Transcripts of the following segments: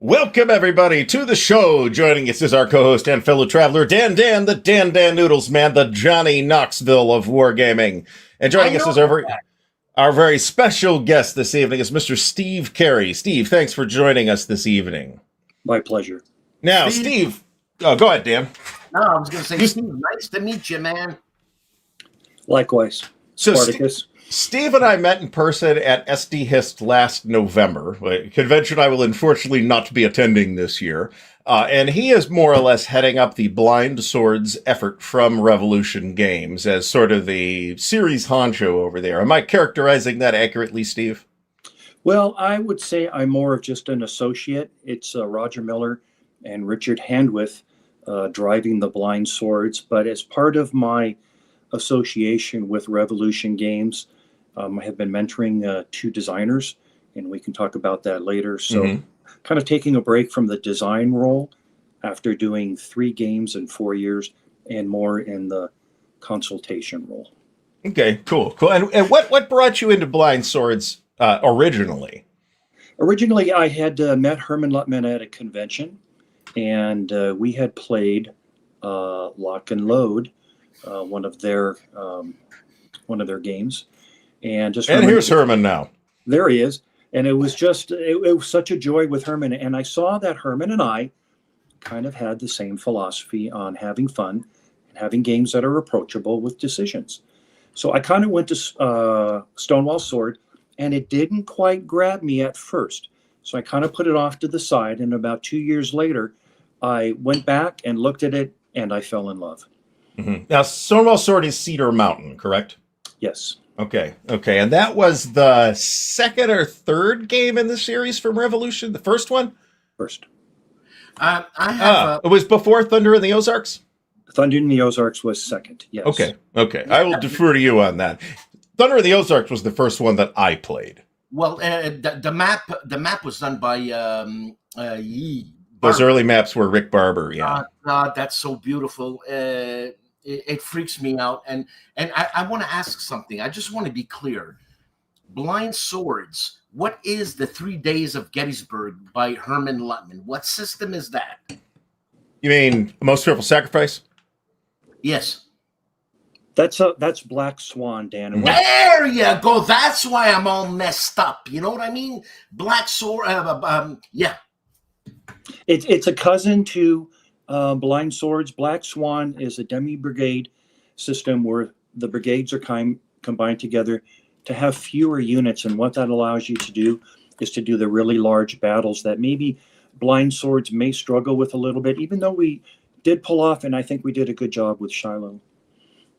Welcome, everybody, to the show. Joining us is our co-host and fellow traveler, Dan, the Dan Noodles Man, the Johnny Knoxville of wargaming. And joining us is our very special guest this evening is Mr. Steve Carey. Steve, thanks for joining us this evening. My pleasure. Now, Steve, go ahead, Dan. No, I was going to say, Steve, nice to meet you, man. Likewise. Spartacus. Steve and I met in person at SD Hist last November, a convention I will unfortunately not be attending this year. And he is more or less heading up the Blind Swords effort from Revolution Games as sort of the series honcho over there. Am I characterizing that accurately, Steve? Well, I would say I'm more of just an associate. It's Roger Miller and Richard Handwith driving the Blind Swords. But as part of my association with Revolution Games, I have been mentoring two designers, and we can talk about that later. So kind of taking a break from the design role after doing 3 games in 4 years and more in the consultation role. Okay, cool. And what brought you into Blind Swords originally? Originally, I had met Herman Luttman at a convention, and we had played Lock and Load, one of their games. And here's Herman now. There he is. And it was just, it was such a joy with Herman. And I saw that Herman and I kind of had the same philosophy on having fun and having games that are approachable with decisions. So I kind of went to Stonewall Sword, and it didn't quite grab me at first. So I kind of put it off to the side. And about 2 years later, I went back and looked at it, and I fell in love. Now, Stonewall Sword is Cedar Mountain, correct? Yes. Okay. And that was the second or third game in the series from Revolution? The first one? First. It was before Thunder in the Ozarks? Thunder in the Ozarks was second, yes. Okay. I will defer to you on that. Thunder in the Ozarks was the first one that I played. Well, the map was done by Those early maps were Rick Barber, yeah. God, that's so beautiful. It freaks me out. And I want to ask something. I just want to be clear. Blind Swords, what is the 3 Days of Gettysburg by Herman Luttman? What system is that? You mean Most Fearful Sacrifice? Yes. That's Black Swan, Dan. There you go. That's why I'm all messed up. You know what I mean? Black Sword, yeah. It's a cousin to Blind Swords. Black Swan is a demi-brigade system where the brigades are combined together to have fewer units. And what that allows you to do is to do the really large battles that maybe Blind Swords may struggle with a little bit, even though we did pull off, and I think we did a good job with Shiloh.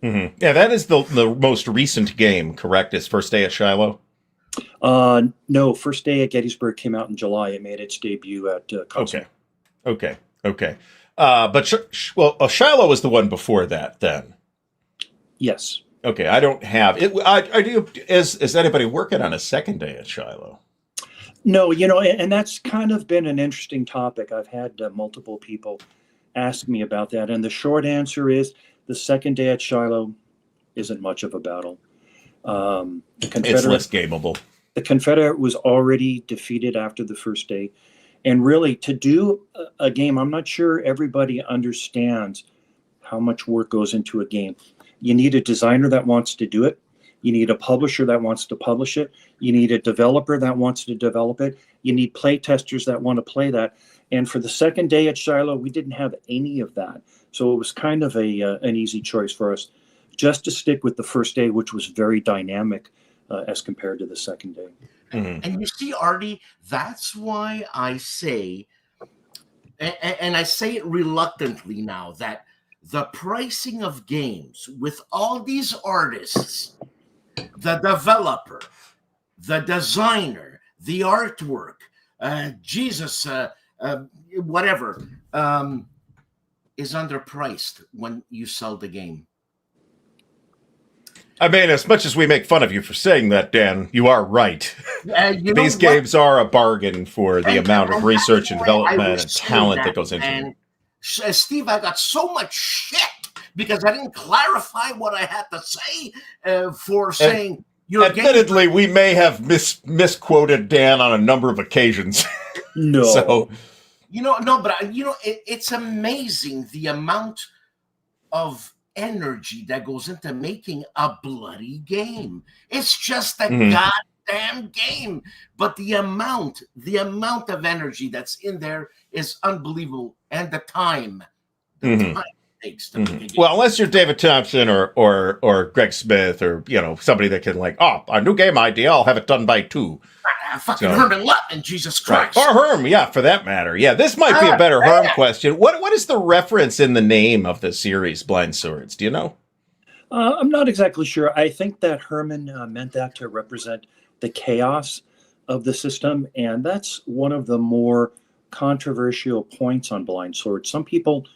Yeah, that is the most recent game, correct? It's First Day at Shiloh? No, First Day at Gettysburg came out in July. It made its debut at Cosmo. Okay. But Shiloh was the one before that, then. Yes. Okay, I don't have it. I do. Is anybody working on a second Day at Shiloh? No, and that's kind of been an interesting topic. I've had multiple people ask me about that, and the short answer is the second Day at Shiloh isn't much of a battle. It's less gameable. The Confederate was already defeated after the first day. And really, to do a game, I'm not sure everybody understands how much work goes into a game. You need a designer that wants to do it. You need a publisher that wants to publish it. You need a developer that wants to develop it. You need play testers that want to play that. And for the second Day at Shiloh, we didn't have any of that. So it was kind of an easy choice for us just to stick with the first day, which was very dynamic as compared to the second day. And you see, Artie, that's why I say, and I say it reluctantly now, that the pricing of games with all these artists, the developer, the designer, the artwork, whatever, is underpriced when you sell the game. I mean, as much as we make fun of you for saying that, Dan, you are right. These games are a bargain for the amount of research and development and talent that goes into them. Steve, I got so much shit because I didn't clarify what I had to say for saying your admittedly, we may have misquoted Dan on a number of occasions. No. No, but it's amazing the amount of energy that goes into making a bloody game. It's just a goddamn game, but the amount of energy that's in there is unbelievable, and the time it takes to make a game. Well, unless you're David Thompson or Greg Smith or somebody that can a new game idea, I'll have it done by 2. Fucking Herman Lutman, Jesus Christ. Right. Or Herm, yeah, for that matter. Yeah, this might be a better Herm question. What is the reference in the name of the series, Blind Swords? Do you know? I'm not exactly sure. I think that Herman meant that to represent the chaos of the system, and that's one of the more controversial points on Blind Swords. Some people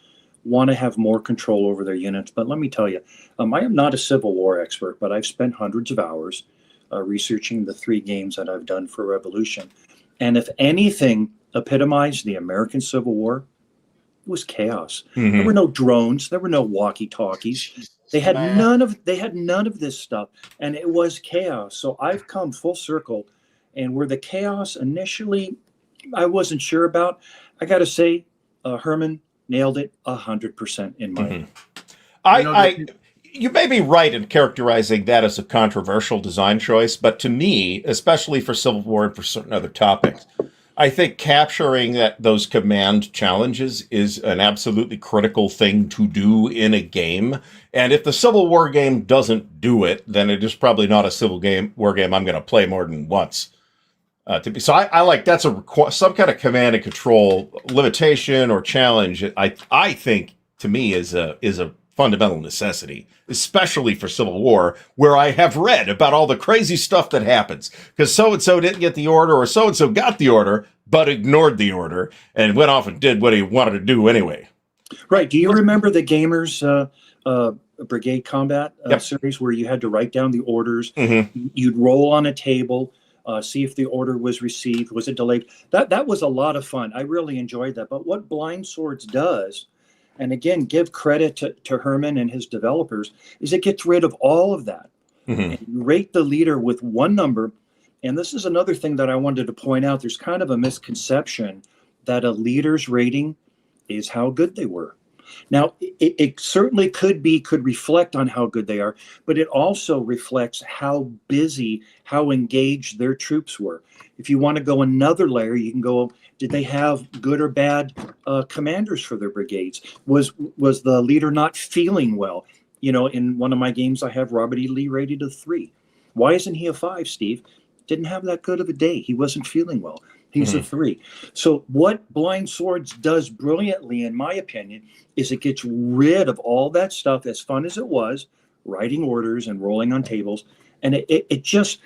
want to have more control over their units, but let me tell you, I am not a Civil War expert, but I've spent hundreds of hours researching the 3 games that I've done for Revolution. And if anything epitomized the American Civil War, it was chaos. There were no drones, there were no walkie-talkies. They had none of this stuff, and it was chaos. So I've come full circle, and where the chaos initially I wasn't sure about, I got to say, Herman nailed it 100% in my opinion. You may be right in characterizing that as a controversial design choice, but to me, especially for Civil War and for certain other topics, I think capturing those command challenges is an absolutely critical thing to do in a game. And if the Civil War game doesn't do it, then it is probably not a Civil War game I'm going to play more than once. So I like that's some kind of command and control limitation or challenge. I think to me is a fundamental necessity, especially for Civil War, where I have read about all the crazy stuff that happens because so-and-so didn't get the order or so-and-so got the order, but ignored the order and went off and did what he wanted to do anyway. Right. Do you remember the Gamers Brigade Combat series where you had to write down the orders? You'd roll on a table, see if the order was received, was it delayed? That was a lot of fun. I really enjoyed that. But what Blind Swords does, and again, give credit to Herman and his developers, is it gets rid of all of that. And you rate the leader with one number. And this is another thing that I wanted to point out. There's kind of a misconception that a leader's rating is how good they were. Now, it certainly could reflect on how good they are, but it also reflects how busy, how engaged their troops were. If you want to go another layer, you can go, did they have good or bad commanders for their brigades? Was the leader not feeling well? In one of my games, I have Robert E. Lee rated a 3. Why isn't he a 5, Steve? Didn't have that good of a day. He wasn't feeling well. He's a 3. So what Blind Swords does brilliantly, in my opinion, is it gets rid of all that stuff, as fun as it was, writing orders and rolling on tables, and it just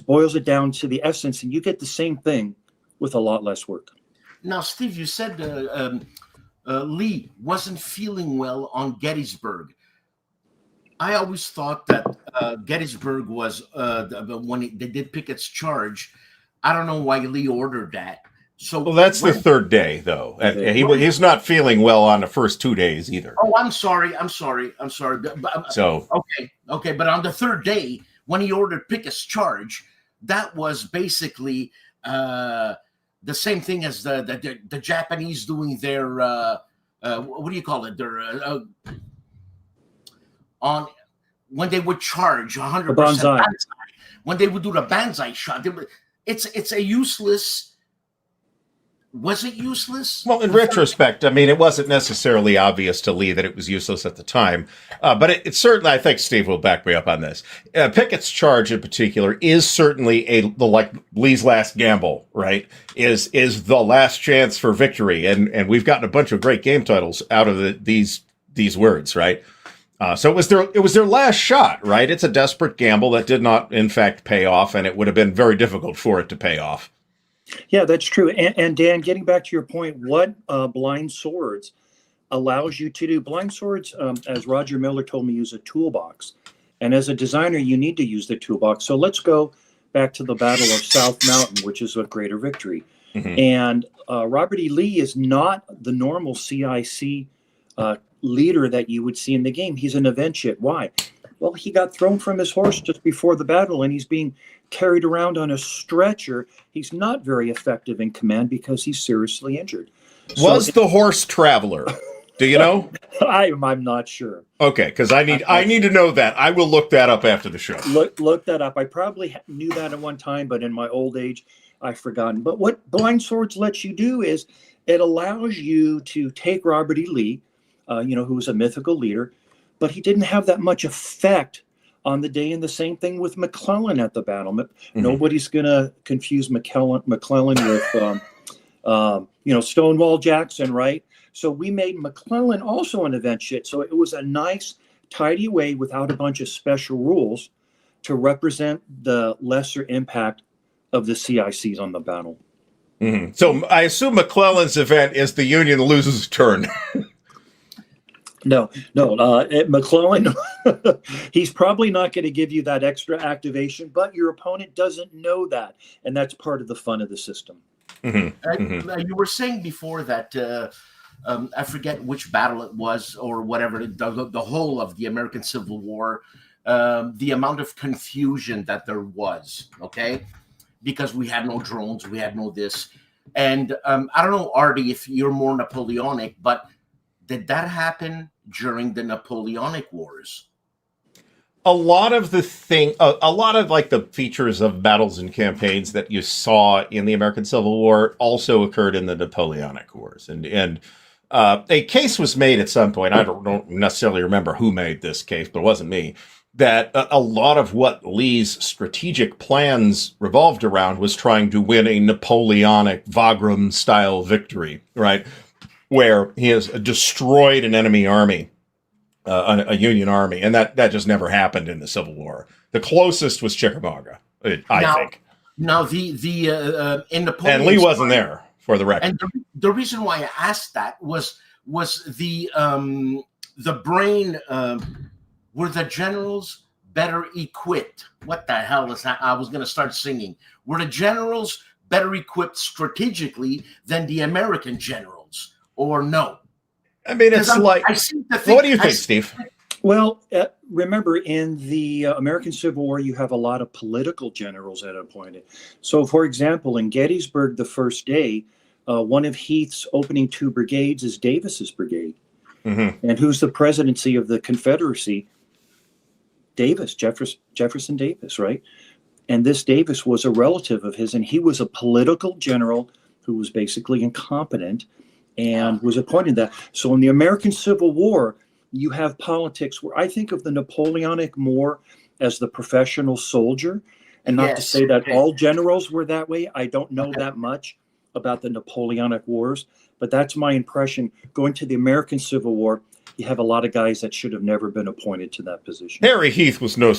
boils it down to the essence, and you get the same thing with a lot less work. Now, Steve, you said Lee wasn't feeling well on Gettysburg. I always thought that Gettysburg was when they did Pickett's charge. I don't know why Lee ordered that. So that's the 3rd day, though. And he's not feeling well on the first 2 days either. Oh, I'm sorry. So okay, but on the 3rd day, when he ordered Pickett's charge, that was basically the same thing as the Japanese doing their what do you call it? Their on when they would charge 100% banzai. When they would do the banzai shot, it's a useless. Was it useless? Well, in retrospect, I mean, it wasn't necessarily obvious to Lee that it was useless at the time, but it certainly, I think Steve will back me up on this. Pickett's charge in particular is certainly like Lee's last gamble, right? Is the last chance for victory, and we've gotten a bunch of great game titles out of these words, right? So it was their last shot, right? It's a desperate gamble that did not, in fact, pay off, and it would have been very difficult for it to pay off. Yeah, that's true. And Dan, getting back to your point, what Blind Swords allows you to do, Blind Swords, as Roger Miller told me, use a toolbox. And as a designer, you need to use the toolbox. So let's go back to the Battle of South Mountain, which is a greater victory. And Robert E. Lee is not the normal CIC leader that you would see in the game. He's an event chit. Why? Well, he got thrown from his horse just before the battle, and he's being carried around on a stretcher. He's not very effective in command because he's seriously injured. Was the horse traveler? Do you know? I'm not sure. Okay, because I need to know that. I will look that up after the show. Look that up. I probably knew that at one time, but in my old age, I've forgotten. But what Blind Swords lets you do is it allows you to take Robert E. Lee, who was a mythical leader, but he didn't have that much effect on the day. And the same thing with McClellan at the battle. Nobody's going to confuse McClellan with, Stonewall Jackson, right? So we made McClellan also an event shit. So it was a nice, tidy way without a bunch of special rules to represent the lesser impact of the CICs on the battle. Mm-hmm. So I assume McClellan's event is the Union loses turn. No. McClellan, he's probably not going to give you that extra activation, but your opponent doesn't know that. And that's part of the fun of the system. Mm-hmm. You were saying before that, I forget which battle it was or whatever, the whole of the American Civil War, the amount of confusion that there was, okay? Because we had no drones, we had no this. And I don't know, Artie, if you're more Napoleonic, but did that happen during the Napoleonic Wars? A lot of the features of battles and campaigns that you saw in the American Civil War also occurred in the Napoleonic Wars. And a case was made at some point, I don't necessarily remember who made this case, but it wasn't me, that a lot of what Lee's strategic plans revolved around was trying to win a Napoleonic Wagram-style victory, right? Where he has destroyed an enemy army, a Union army, and that just never happened in the Civil War. The closest was Chickamauga, I think. Now, in Napoleon's and Lee wasn't there, for the record. And the reason why I asked that was the brain. Were the generals better equipped? What the hell is that? I was going to start singing. Were the generals better equipped strategically than the American generals, or no? I mean, it's like, what do you think, Steve? Well, remember, in the American Civil War, you have a lot of political generals that are appointed. So, for example, in Gettysburg, the first day, one of Heath's opening two brigades is Davis's brigade. Mm-hmm. And who's the presidency of the Confederacy? Jefferson Davis, right? And this Davis was a relative of his, and he was a political general who was basically incompetent and was appointed that. So in the American Civil War, you have politics where I think of the Napoleonic more as the professional soldier, and not to say that all generals were that way. I don't know that much about the Napoleonic Wars, but that's my impression. Going to the American Civil War, you have a lot of guys that should have never been appointed to that position. Harry Heath was no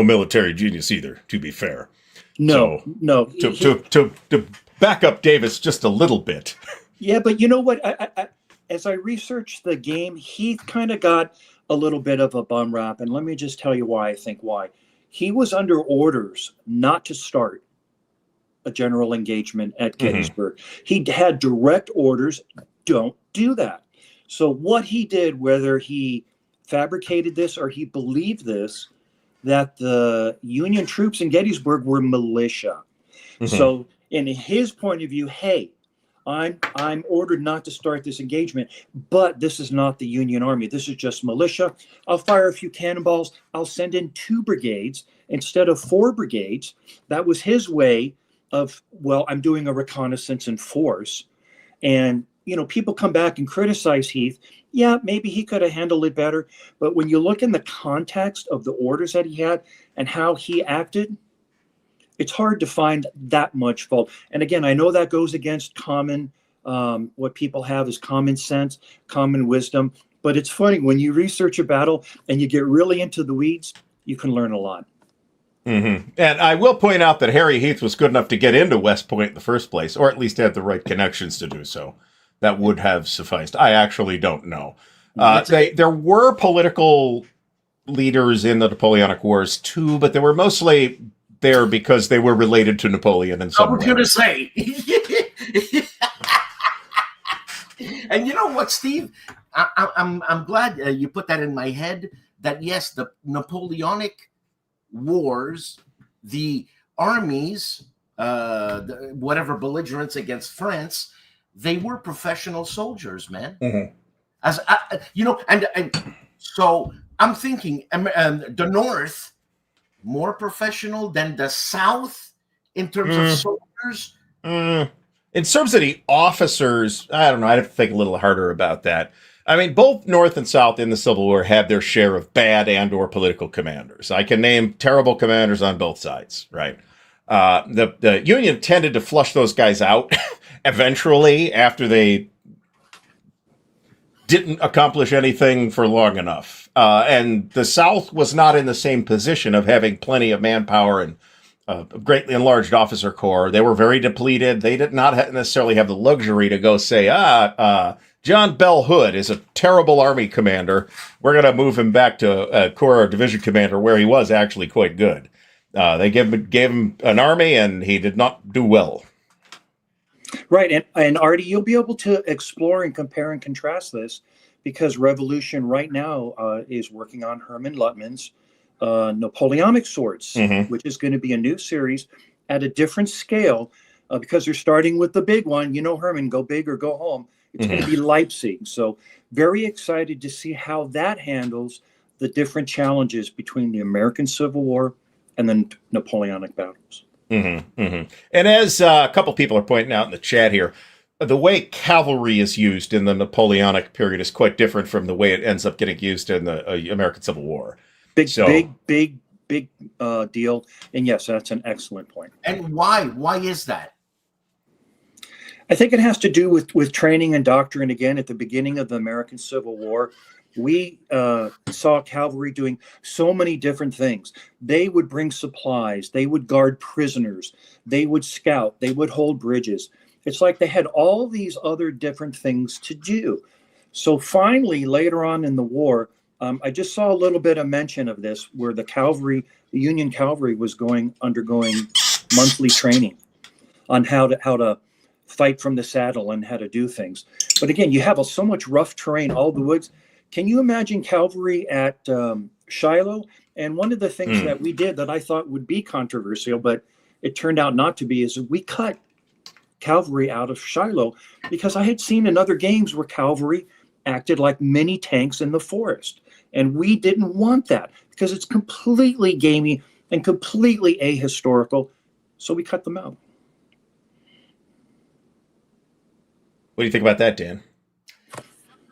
military genius either, to be fair. No. To back up Davis just a little bit. Yeah, but you know what? I as I researched the game, Heath kind of got a little bit of a bum rap, and let me just tell you why. I think why. He was under orders not to start a general engagement at Gettysburg. He had direct orders, don't do that. So what he did, whether he fabricated this or he believed this, that the Union troops in Gettysburg were militia. Mm-hmm. So in his point of view, hey, I'm ordered not to start this engagement, but this is not the Union Army. This is just militia. I'll fire a few cannonballs. I'll send in 2 brigades instead of 4 brigades. That was his way of, well, I'm doing a reconnaissance in force. And people come back and criticize Heath. Yeah, maybe he could have handled it better. But when you look in the context of the orders that he had and how he acted, it's hard to find that much fault. And again, I know that goes against common, what people have is common sense, common wisdom. But it's funny, when you research a battle and you get really into the weeds, you can learn a lot. Mm-hmm. And I will point out that Harry Heath was good enough to get into West Point in the first place, or at least had the right connections to do so. That would have sufficed. I actually don't know. There were political leaders in the Napoleonic Wars too, but they were mostly there because they were related to Napoleon in some way. I was going to say. And you know what, Steve? I'm glad you put that in my head, that yes, the Napoleonic Wars, the armies, whatever belligerents against France, they were professional soldiers, man. Mm-hmm. As and so I'm thinking the North more professional than the South in terms of soldiers. In terms of the officers, I don't know. I'd have to think a little harder about that. I mean, both North and South in the Civil War had their share of bad and/or political commanders. I can name terrible commanders on both sides, right? The Union tended to flush those guys out eventually after they didn't accomplish anything for long enough. And the South was not in the same position of having plenty of manpower and a greatly enlarged officer corps. They were very depleted. They did not necessarily have the luxury to go say, John Bell Hood is a terrible army commander. We're going to move him back to corps or division commander where he was actually quite good. They gave him an army and he did not do well. Right. And Artie, you'll be able to explore and compare and contrast this because Revolution right now is working on Herman Luttman's Napoleonic Swords, which is going to be a new series at a different scale because they're starting with the big one. You know, Herman, go big or go home. It's going to be Leipzig. So very excited to see how that handles the different challenges between the American Civil War and the Napoleonic battles. And as a couple people are pointing out in the chat here, the way cavalry is used in the Napoleonic period is quite different from the way it ends up getting used in the American Civil War. Big deal. And yes, that's an excellent point. And why? Why is that? I think it has to do with training and doctrine. Again, at the beginning of the American Civil War, we saw cavalry doing so many different things. They would bring supplies. They would guard prisoners. They would scout. They would hold bridges. It's like they had all these other different things to do. So finally, later on in the war, I just saw a little bit of mention of this where the Union cavalry was undergoing monthly training on how to fight from the saddle and how to do things. But again, you have so much rough terrain, all the woods. Can you imagine cavalry at Shiloh? And one of the things that we did that I thought would be controversial, but it turned out not to be, is we cut cavalry out of Shiloh because I had seen in other games where cavalry acted like mini tanks in the forest. And we didn't want that because it's completely gamey and completely ahistorical. So we cut them out. What do you think about that, Dan?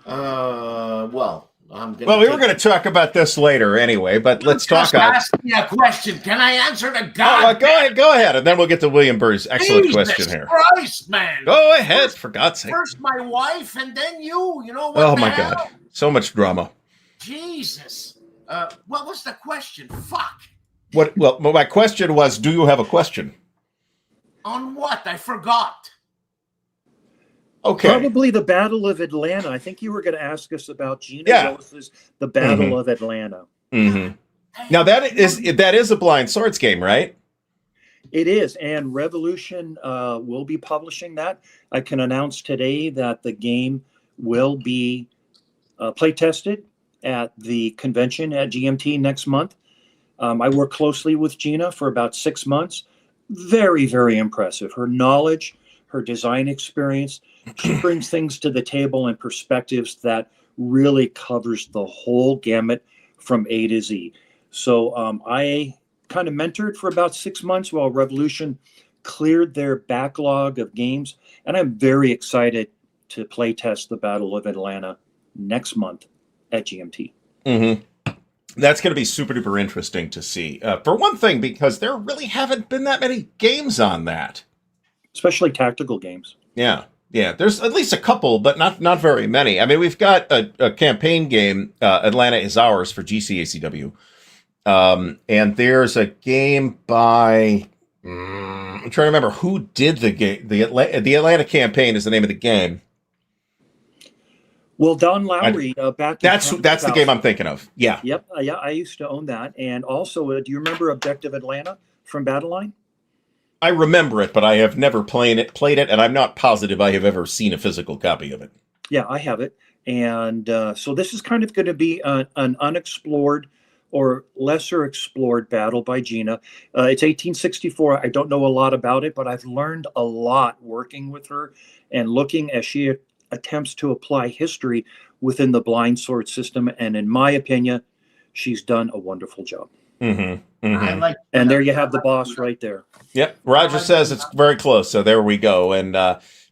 Well, we were going to talk about this later anyway, but let's talk. Ask me a question. Can I answer the God? Go ahead, and then we'll get to William Burr's excellent question here. Christ, man! Go ahead, for God's sake. First my wife, and then you. You know what? Oh my God, so much drama. Jesus. What was the question? Fuck. What? Well, my question was, do you have a question? On what? I forgot. Okay. Probably the Battle of Atlanta. I think you were going to ask us about Gina Willis's The Battle of Atlanta. Now that is a blind swords game, right? It is, and Revolution will be publishing that. I can announce today that the game will be play tested at the convention at GMT next month. I worked closely with Gina for about 6 months. Very, very impressive. Her knowledge, her design experience. She brings things to the table and perspectives that really covers the whole gamut from A to Z. So I kind of mentored for about 6 months while Revolution cleared their backlog of games. And I'm very excited to play test the Battle of Atlanta next month at GMT. That's going to be super duper interesting to see. For one thing, because there really haven't been that many games on that. Especially tactical games. Yeah. There's at least a couple, but not very many. I mean, we've got a campaign game, Atlanta is Ours, for GCACW. And there's a game by, I'm trying to remember who did the game. The Atlanta campaign is the name of the game. Well, Don Lowry, that's the game I'm thinking of. Yeah. Yep. I used to own that. And also, do you remember Objective Atlanta from Battleline? I remember it, but I have never played it, and I'm not positive I have ever seen a physical copy of it. Yeah, I have it. And so this is kind of going to be an unexplored or lesser explored battle by Gina. It's 1864. I don't know a lot about it, but I've learned a lot working with her and looking as she attempts to apply history within the blind sword system. And in my opinion, she's done a wonderful job. Mm-hmm. I Mm-hmm. like, And there you have the boss right there. Yep. Roger says it's very close, so there we go. And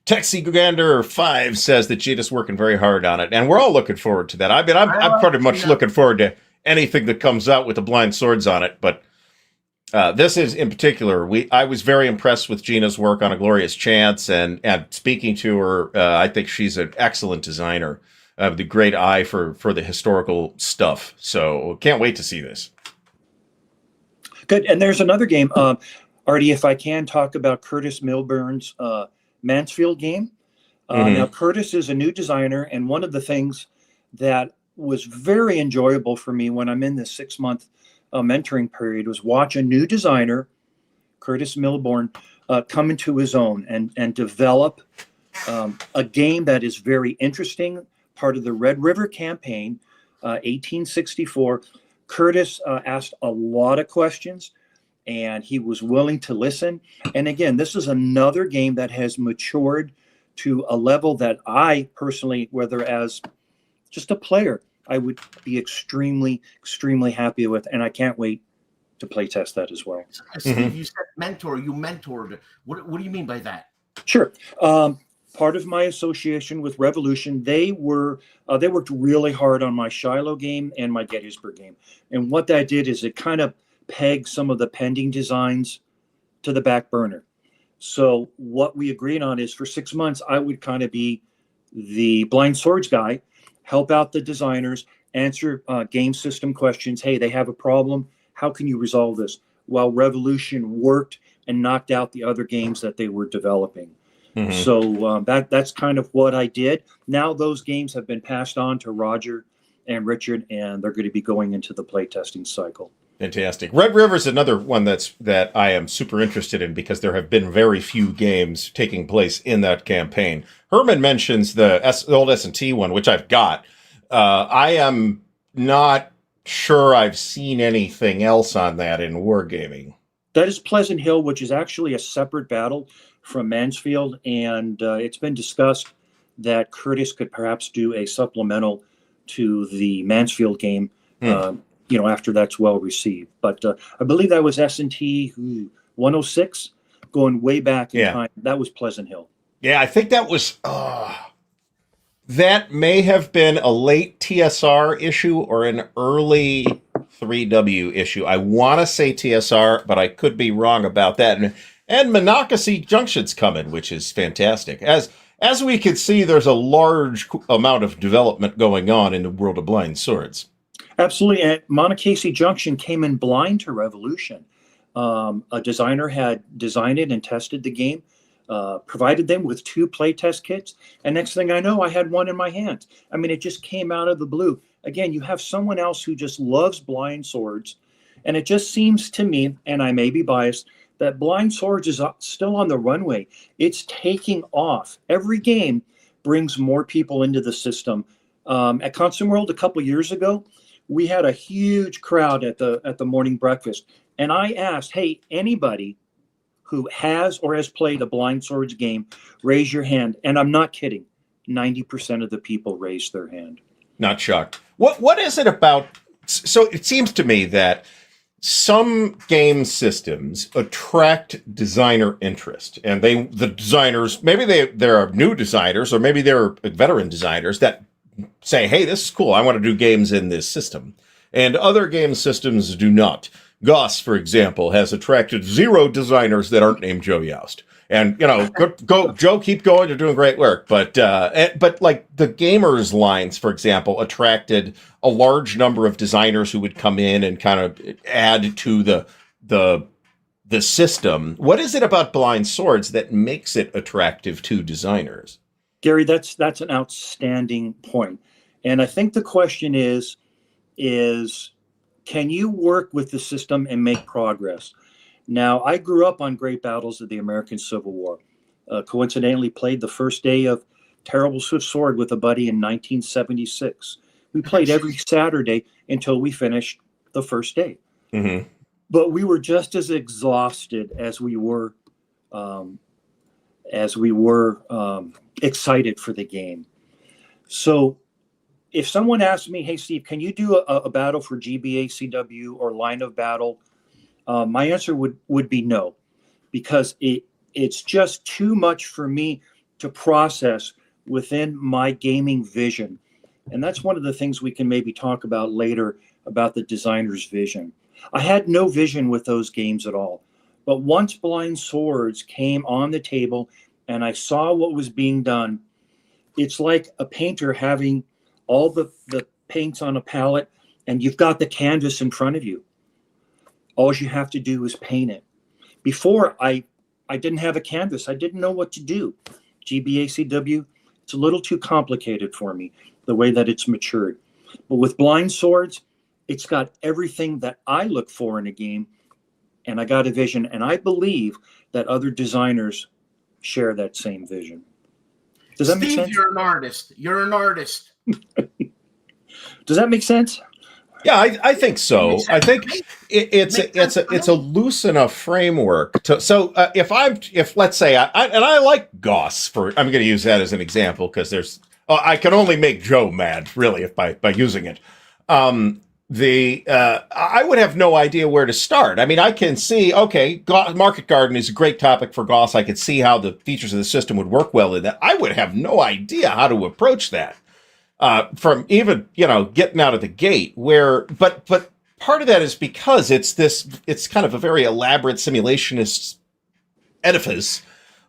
Texie Gander 5 says that Gina's working very hard on it, and we're all looking forward to that. I mean, I'm pretty much looking forward to anything that comes out with the blind swords on it, but this is in particular. I was very impressed with Gina's work on A Glorious Chance, and speaking to her, I think she's an excellent designer. The great eye for the historical stuff. So can't wait to see this. Good. And there's another game, Artie, if I can talk about Curtis Milburn's Mansfield game. Now, Curtis is a new designer, and one of the things that was very enjoyable for me when I'm in this 6-month mentoring period was watch a new designer, Curtis Milburn, come into his own and develop a game that is very interesting, part of the Red River campaign, 1864. Curtis asked a lot of questions, and he was willing to listen. And again, this is another game that has matured to a level that I personally, whether as just a player, I would be extremely, extremely happy with. And I can't wait to play test that as well. Steve, you said mentor. You mentored. What do you mean by that? Sure. Part of my association with Revolution, they worked really hard on my Shiloh game and my Gettysburg game. And what that did is it kind of pegged some of the pending designs to the back burner. So what we agreed on is for 6 months, I would kind of be the blind swords guy, help out the designers, answer game system questions. Hey, they have a problem. How can you resolve this? While Revolution worked and knocked out the other games that they were developing. So that's kind of what I did. Now those games have been passed on to Roger and Richard, and they're going to be going into the playtesting cycle. Fantastic. Red River is another one that I am super interested in because there have been very few games taking place in that campaign. Herman mentions the old S&T one, which I've got. I am not sure I've seen anything else on that in wargaming. That is Pleasant Hill, which is actually a separate battle from Mansfield, and it's been discussed that Curtis could perhaps do a supplemental to the Mansfield game, after that's well received. But I believe that was S&T 106, going way back in time. That was Pleasant Hill. Yeah, I think that was... that may have been a late TSR issue or an early 3W issue. I want to say TSR, but I could be wrong about that. And Monocacy Junction's coming, which is fantastic. As we can see, there's a large amount of development going on in the world of blind swords. Absolutely. And Monocacy Junction came in blind to Revolution. A designer had designed it and tested the game, provided them with 2 playtest kits. And next thing I know, I had one in my hand. I mean, it just came out of the blue. Again, you have someone else who just loves blind swords. And it just seems to me, and I may be biased, that blind swords is still on the runway. It's taking off. Every game brings more people into the system. At Constant World a couple years ago, we had a huge crowd at the morning breakfast. And I asked, hey, anybody who has or has played a blind swords game, raise your hand. And I'm not kidding. 90% of the people raised their hand. Not shocked. What is it about? So it seems to me that some game systems attract designer interest, and the designers, maybe there are new designers, or maybe they're veteran designers that say, hey, this is cool. I want to do games in this system. And other game systems do not. Goss, for example, has attracted 0 designers that aren't named Joe Youst. And, go, Joe, keep going. You're doing great work. But like the gamers lines, for example, attracted a large number of designers who would come in and kind of add to the system. What is it about blind swords that makes it attractive to designers? Gary, that's an outstanding point. And I think the question is can you work with the system and make progress? Now, I grew up on great battles of the American Civil War. Coincidentally, played the first day of Terrible Swift Sword with a buddy in 1976. We played every Saturday until we finished the first day. Mm-hmm. But we were just as exhausted as we were excited for the game. So if someone asked me, hey, Steve, can you do a battle for GBACW or Line of Battle? My answer would be no, because it's just too much for me to process within my gaming vision. And that's one of the things we can maybe talk about later about the designer's vision. I had no vision with those games at all. But once Blind Swords came on the table and I saw what was being done, it's like a painter having all the paints on a palette and you've got the canvas in front of you. All you have to do is paint it. Before, I didn't have a canvas. I didn't know what to do. GBACW, it's a little too complicated for me, the way that it's matured. But with Blind Swords, it's got everything that I look for in a game, and I got a vision, and I believe that other designers share that same vision. Does that make sense? You're an artist. You're an artist. Does that make sense? Yeah, I think so. I think it's a loose enough framework to. So if let's say I like Goss I'm going to use that as an example because I can only make Joe mad really if by using it. I would have no idea where to start. I mean, I can see, okay, Market Garden is a great topic for Goss. I could see how the features of the system would work well in that. I would have no idea how to approach that. From even, getting out of the gate but part of that is because it's kind of a very elaborate simulationist edifice,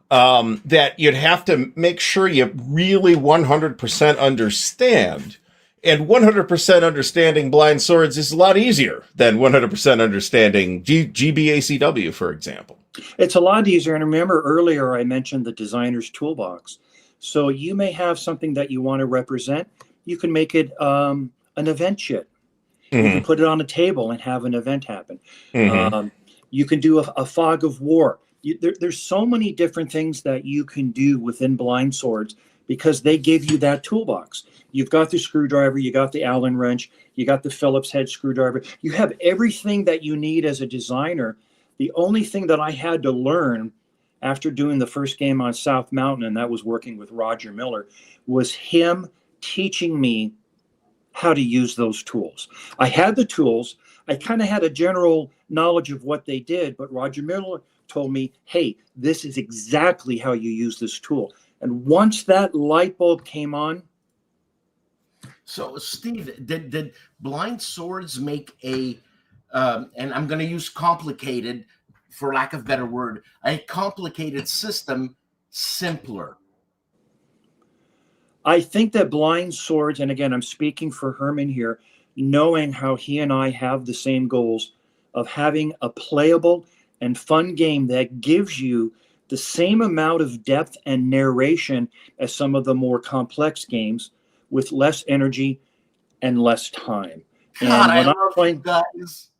that you'd have to make sure you really 100% understand. And 100% understanding Blind Swords is a lot easier than 100% understanding GBACW, for example. It's a lot easier. And remember earlier I mentioned the designer's toolbox. So you may have something that you want to represent. You can make it an event chit. Mm-hmm. You can put it on a table and have an event happen. Mm-hmm. You can do a fog of war. There's so many different things that you can do within Blind Swords because they give you that toolbox. You've got the screwdriver, you got the Allen wrench, you got the Phillips head screwdriver. You have everything that you need as a designer. The only thing that I had to learn after doing the first game on South Mountain, and that was working with Roger Miller, was him teaching me how to use those tools. I had the tools. I kind of had a general knowledge of what they did, but Roger Miller told me, hey, this is exactly how you use this tool. And once that light bulb came on. So, Steve, did Blind Swords make and I'm going to use complicated, for lack of a better word, a complicated system simpler? I think that Blind Swords, and again, I'm speaking for Herman here, knowing how he and I have the same goals of having a playable and fun game that gives you the same amount of depth and narration as some of the more complex games with less energy and less time. God, I love playing guys.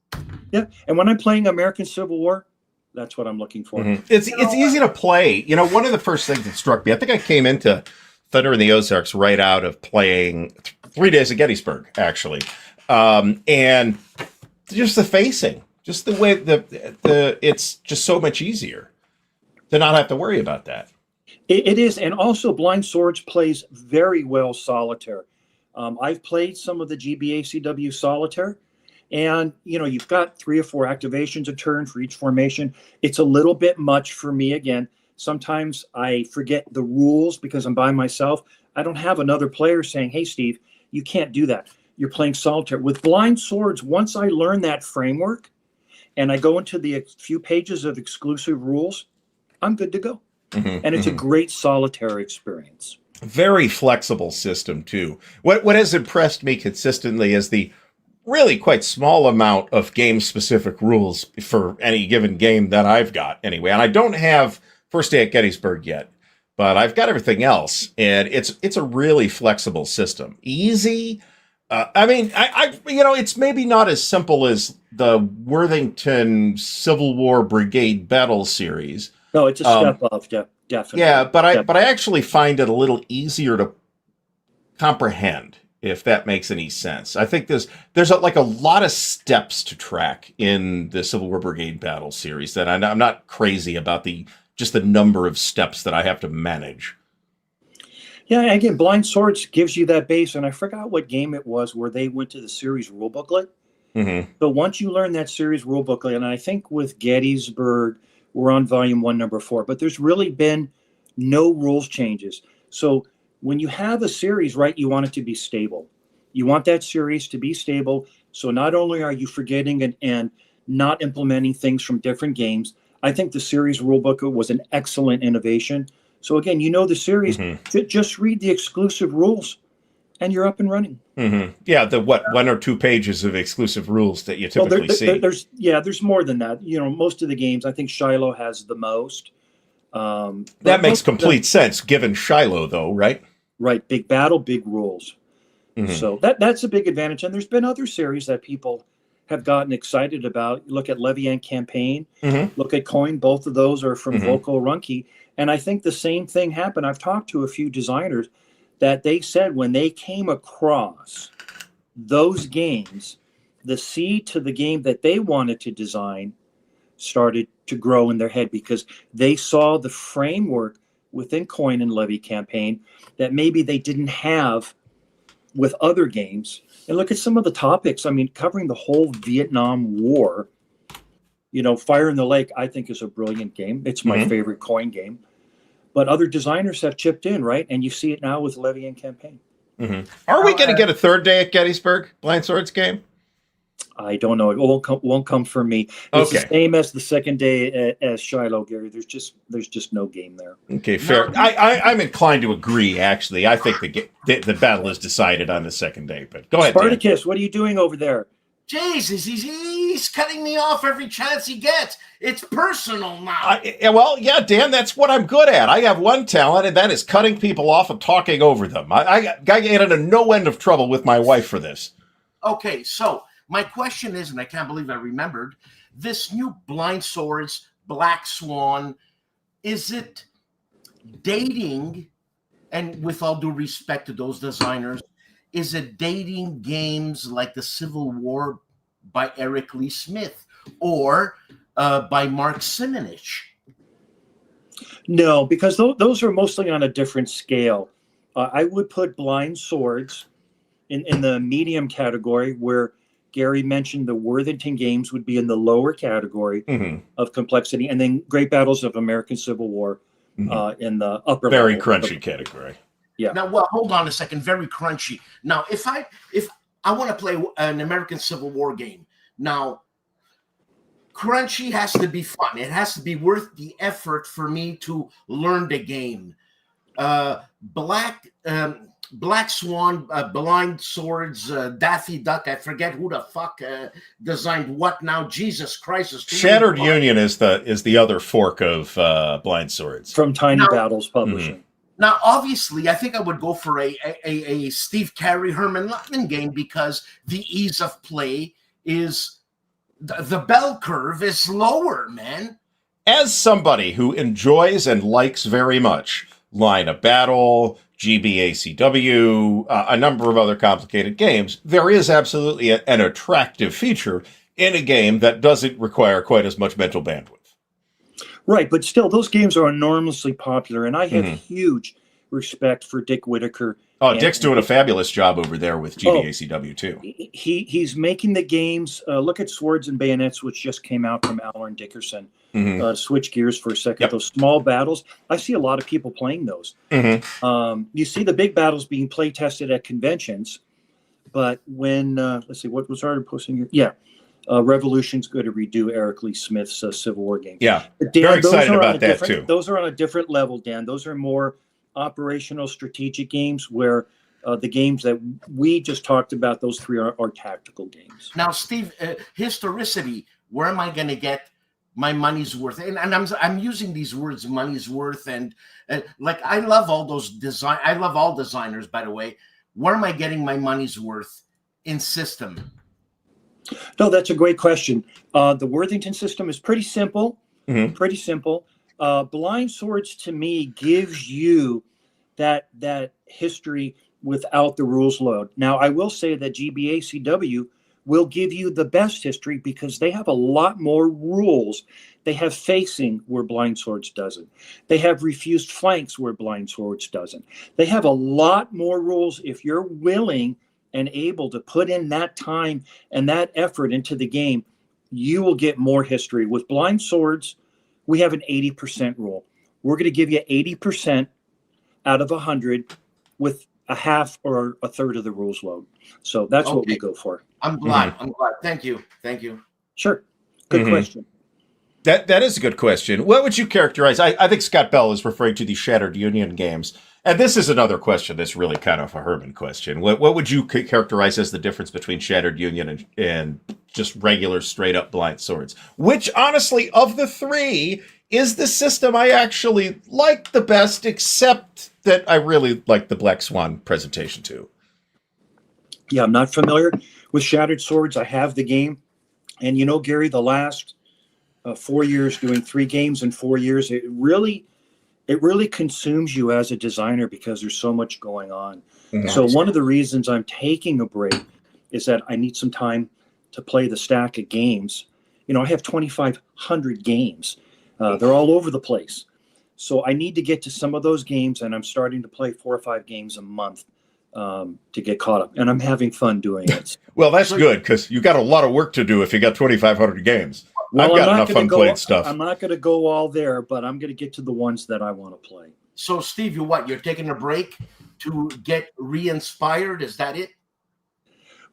Yeah, and when I'm playing American Civil War, that's what I'm looking for. Mm-hmm. It's easy to play. One of the first things that struck me, I think I came into Thunder in the Ozarks right out of playing 3 Days of Gettysburg, actually. And just the facing, just the way it's just so much easier to not have to worry about that. It is. And also Blind Swords plays very well solitaire. I've played some of the GBACW solitaire, and you've got 3 or 4 activations a turn for each formation. It's a little bit much for me again. Sometimes I forget the rules because I'm by myself. I don't have another player saying, hey, Steve, you can't do that. You're playing solitaire. With Blind Swords, once I learn that framework and I go into the few pages of exclusive rules, I'm good to go. Mm-hmm, and it's a great solitaire experience. Very flexible system, too. What has impressed me consistently is the really quite small amount of game-specific rules for any given game that I've got, anyway. And I don't have First Day at Gettysburg yet, but I've got everything else, and it's a really flexible system. Easy. It's maybe not as simple as the Worthington Civil War Brigade Battle series. No, it's a step up. Yeah. Definitely. Yeah, but I Definitely. actually find it a little easier to comprehend, if that makes any sense. I think there's like a lot of steps to track in the Civil War Brigade battle series that I'm not crazy about just the number of steps that I have to manage. Yeah, again, Blind Swords gives you that base, and I forgot what game it was where they went to the series rule booklet. Mm-hmm. But once you learn that series rule booklet, and I think with Gettysburg, we're on volume 1, number 4, but there's really been no rules changes. So when you have a series, right, you want it to be stable. You want that series to be stable. So not only are you forgetting and not implementing things from different games, I think the series rule booklet was an excellent innovation. So again, you know the series, Mm-hmm. just read the exclusive rules and you're up and running. Mm-hmm. Yeah, the 1 or 2 pages of exclusive rules that you typically see. There's more than that. You know, most of the games, I think Shiloh has the most. That makes complete sense, given Shiloh, though, right? Right, big battle, big rules. Mm-hmm. So that's a big advantage. And there's been other series that people have gotten excited about. Look at Levian Campaign, look at Coin. Both of those are from Vocal Runke. And I think the same thing happened. I've talked to a few designers that they said when they came across those games, the seed to the game that they wanted to design started to grow in their head because they saw the framework within Coin and Levy Campaign that maybe they didn't have with other games. And look at some of the topics. I mean, covering the whole Vietnam War, you know, Fire in the Lake, I think is a brilliant game. It's my favorite Coin game. But other designers have chipped in, right? And you see it now with Levy and Campaign. Are we going to get a third day at Gettysburg Blind Swords game? I don't know. It won't come from me. It's the same as the second day as Shiloh, Gary. There's just no game there. Okay, fair. I'm inclined to agree. Actually, I think the battle is decided on the second day. But go ahead, Spartacus. Dan. What are you doing over there? Jesus, he's cutting me off every chance he gets. It's personal now. Well, yeah, Dan, that's what I'm good at. I have one talent, and that is cutting people off and talking over them. I get into no end of trouble with my wife for this. Okay, so my question is, and I can't believe I remembered, this new Blind Swords, Black Swan, is it dating, and with all due respect to those designers, is it dating games like the Civil War by Eric Lee Smith or by Mark Simonich? No, because those are mostly on a different scale. I would put Blind Swords in the medium category, where Gary mentioned the Worthington games would be in the lower category of complexity, and then Great Battles of American Civil War in the upper very level. crunchy category. Yeah. Now, well, hold on a second. Very crunchy. Now, if I want to play an American Civil War game, now crunchy has to be fun. It has to be worth the effort for me to learn the game. Black Swan, Blind Swords, Daffy Duck. I forget who the fuck designed what now. Jesus Christ! Shattered Union is the other fork of Blind Swords from Tiny Battles Publishing. Now, obviously, I think I would go for a Steve Carey, Herman Luttman game because the ease of play is the bell curve is lower, man. As somebody who enjoys and likes very much Line of Battle, GBACW, a number of other complicated games, there is absolutely an attractive feature in a game that doesn't require quite as much mental bandwidth. Right, but still, those games are enormously popular, and I have huge respect for Dick Whitaker. Oh, Dick's doing a fabulous job over there with GBACW, too. He's making the games. Look at Swords and Bayonets, which just came out from Alan Dickerson. Switch gears for a second. Those small battles, I see a lot of people playing those. You see the big battles being play tested at conventions, but when, let's see, what was already posting here? Yeah. Revolution's going to redo Eric Lee Smith's Civil War game. Yeah, Dan, very excited about that too. Those are on a different level, Dan. Those are more operational strategic games, where the games that we just talked about, those three are tactical games. Now, Steve, historicity, where am I going to get my money's worth? And I'm using these words, money's worth, and like I love all those I love all designers, by the way. Where am I getting my money's worth in system? No, that's a great question. The Worthington system is pretty simple. Pretty simple. Blind Swords to me gives you that history without the rules load. Now, I will say that GBACW will give you the best history because they have a lot more rules. They have facing where Blind Swords doesn't. They have refused flanks where Blind Swords doesn't. They have a lot more rules. If you're willing and able to put in that time and that effort into the game, you will get more history. With Blind Swords, we have an 80% rule. We're going to give you 80% out of 100 with a half or a third of the rules load. So that's what we go for. I'm glad. I'm glad. Thank you. Thank you. Sure. Good question. That is a good question. What would you characterize? I think Scott Bell is referring to the Shattered Union games. And this is another question that's really kind of a Herman question. What would you characterize as the difference between Shattered Union and just regular straight-up Blind Swords? Which, honestly, of the three, is the system I actually like the best, except that I really like the Black Swan presentation, too. Yeah, I'm not familiar with Shattered Swords. I have the game. And you know, Gary, the last 4 years, doing 3 games in 4 years, it really consumes you as a designer because there's so much going on. Mm-hmm. So one of the reasons I'm taking a break is that I need some time to play the stack of games. You know, I have 2,500 games. They're all over the place. So I need to get to some of those games, and I'm starting to play 4 or 5 games a month to get caught up. And I'm having fun doing it. Well, that's good, because you got a lot of work to do if you got 2,500 games. Well, I've got enough fun playing stuff. I'm not going to go all there, but I'm going to get to the ones that I want to play. So, Steve, you're taking a break to get re-inspired? Is that it?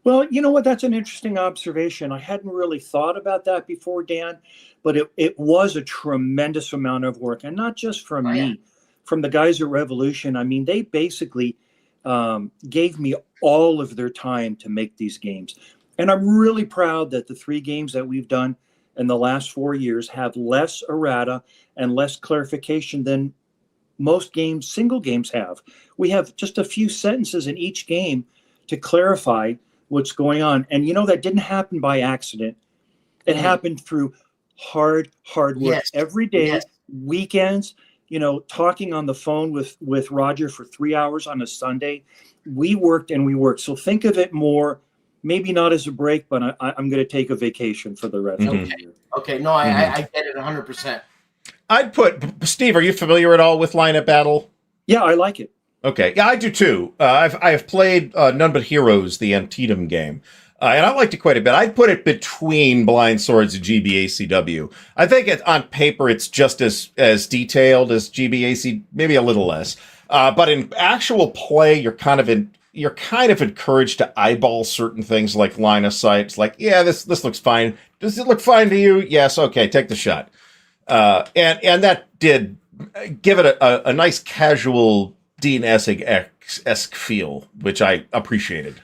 Well, you know what? That's an interesting observation. I hadn't really thought about that before, Dan, but it was a tremendous amount of work. And not just from me, from the guys at Revolution. I mean, they basically gave me all of their time to make these games. And I'm really proud that the 3 games that we've done in the last 4 years have less errata and less clarification than most games, single games have. We have just a few sentences in each game to clarify what's going on. And you know, that didn't happen by accident. It happened through hard work every day, weekends, you know, talking on the phone with Roger for 3 hours on a Sunday. We worked and we worked. So think of it more, maybe not as a break, but I'm going to take a vacation for the rest of the year. Okay. No, I get it 100%. I'd put, Steve, are you familiar at all with Line-Up Battle? Yeah, I like it. Okay. Yeah, I do too. I've played None But Heroes, the Antietam game. And I liked it quite a bit. I'd put it between Blind Swords and GBACW. I think on paper it's just as detailed as GBAC, maybe a little less. But in actual play, you're kind of encouraged to eyeball certain things like line of sight. It's like, yeah, this looks fine. Does it look fine to you? Yes. Okay, take the shot. And that did give it a nice casual Dean Essig-esque feel, which I appreciated.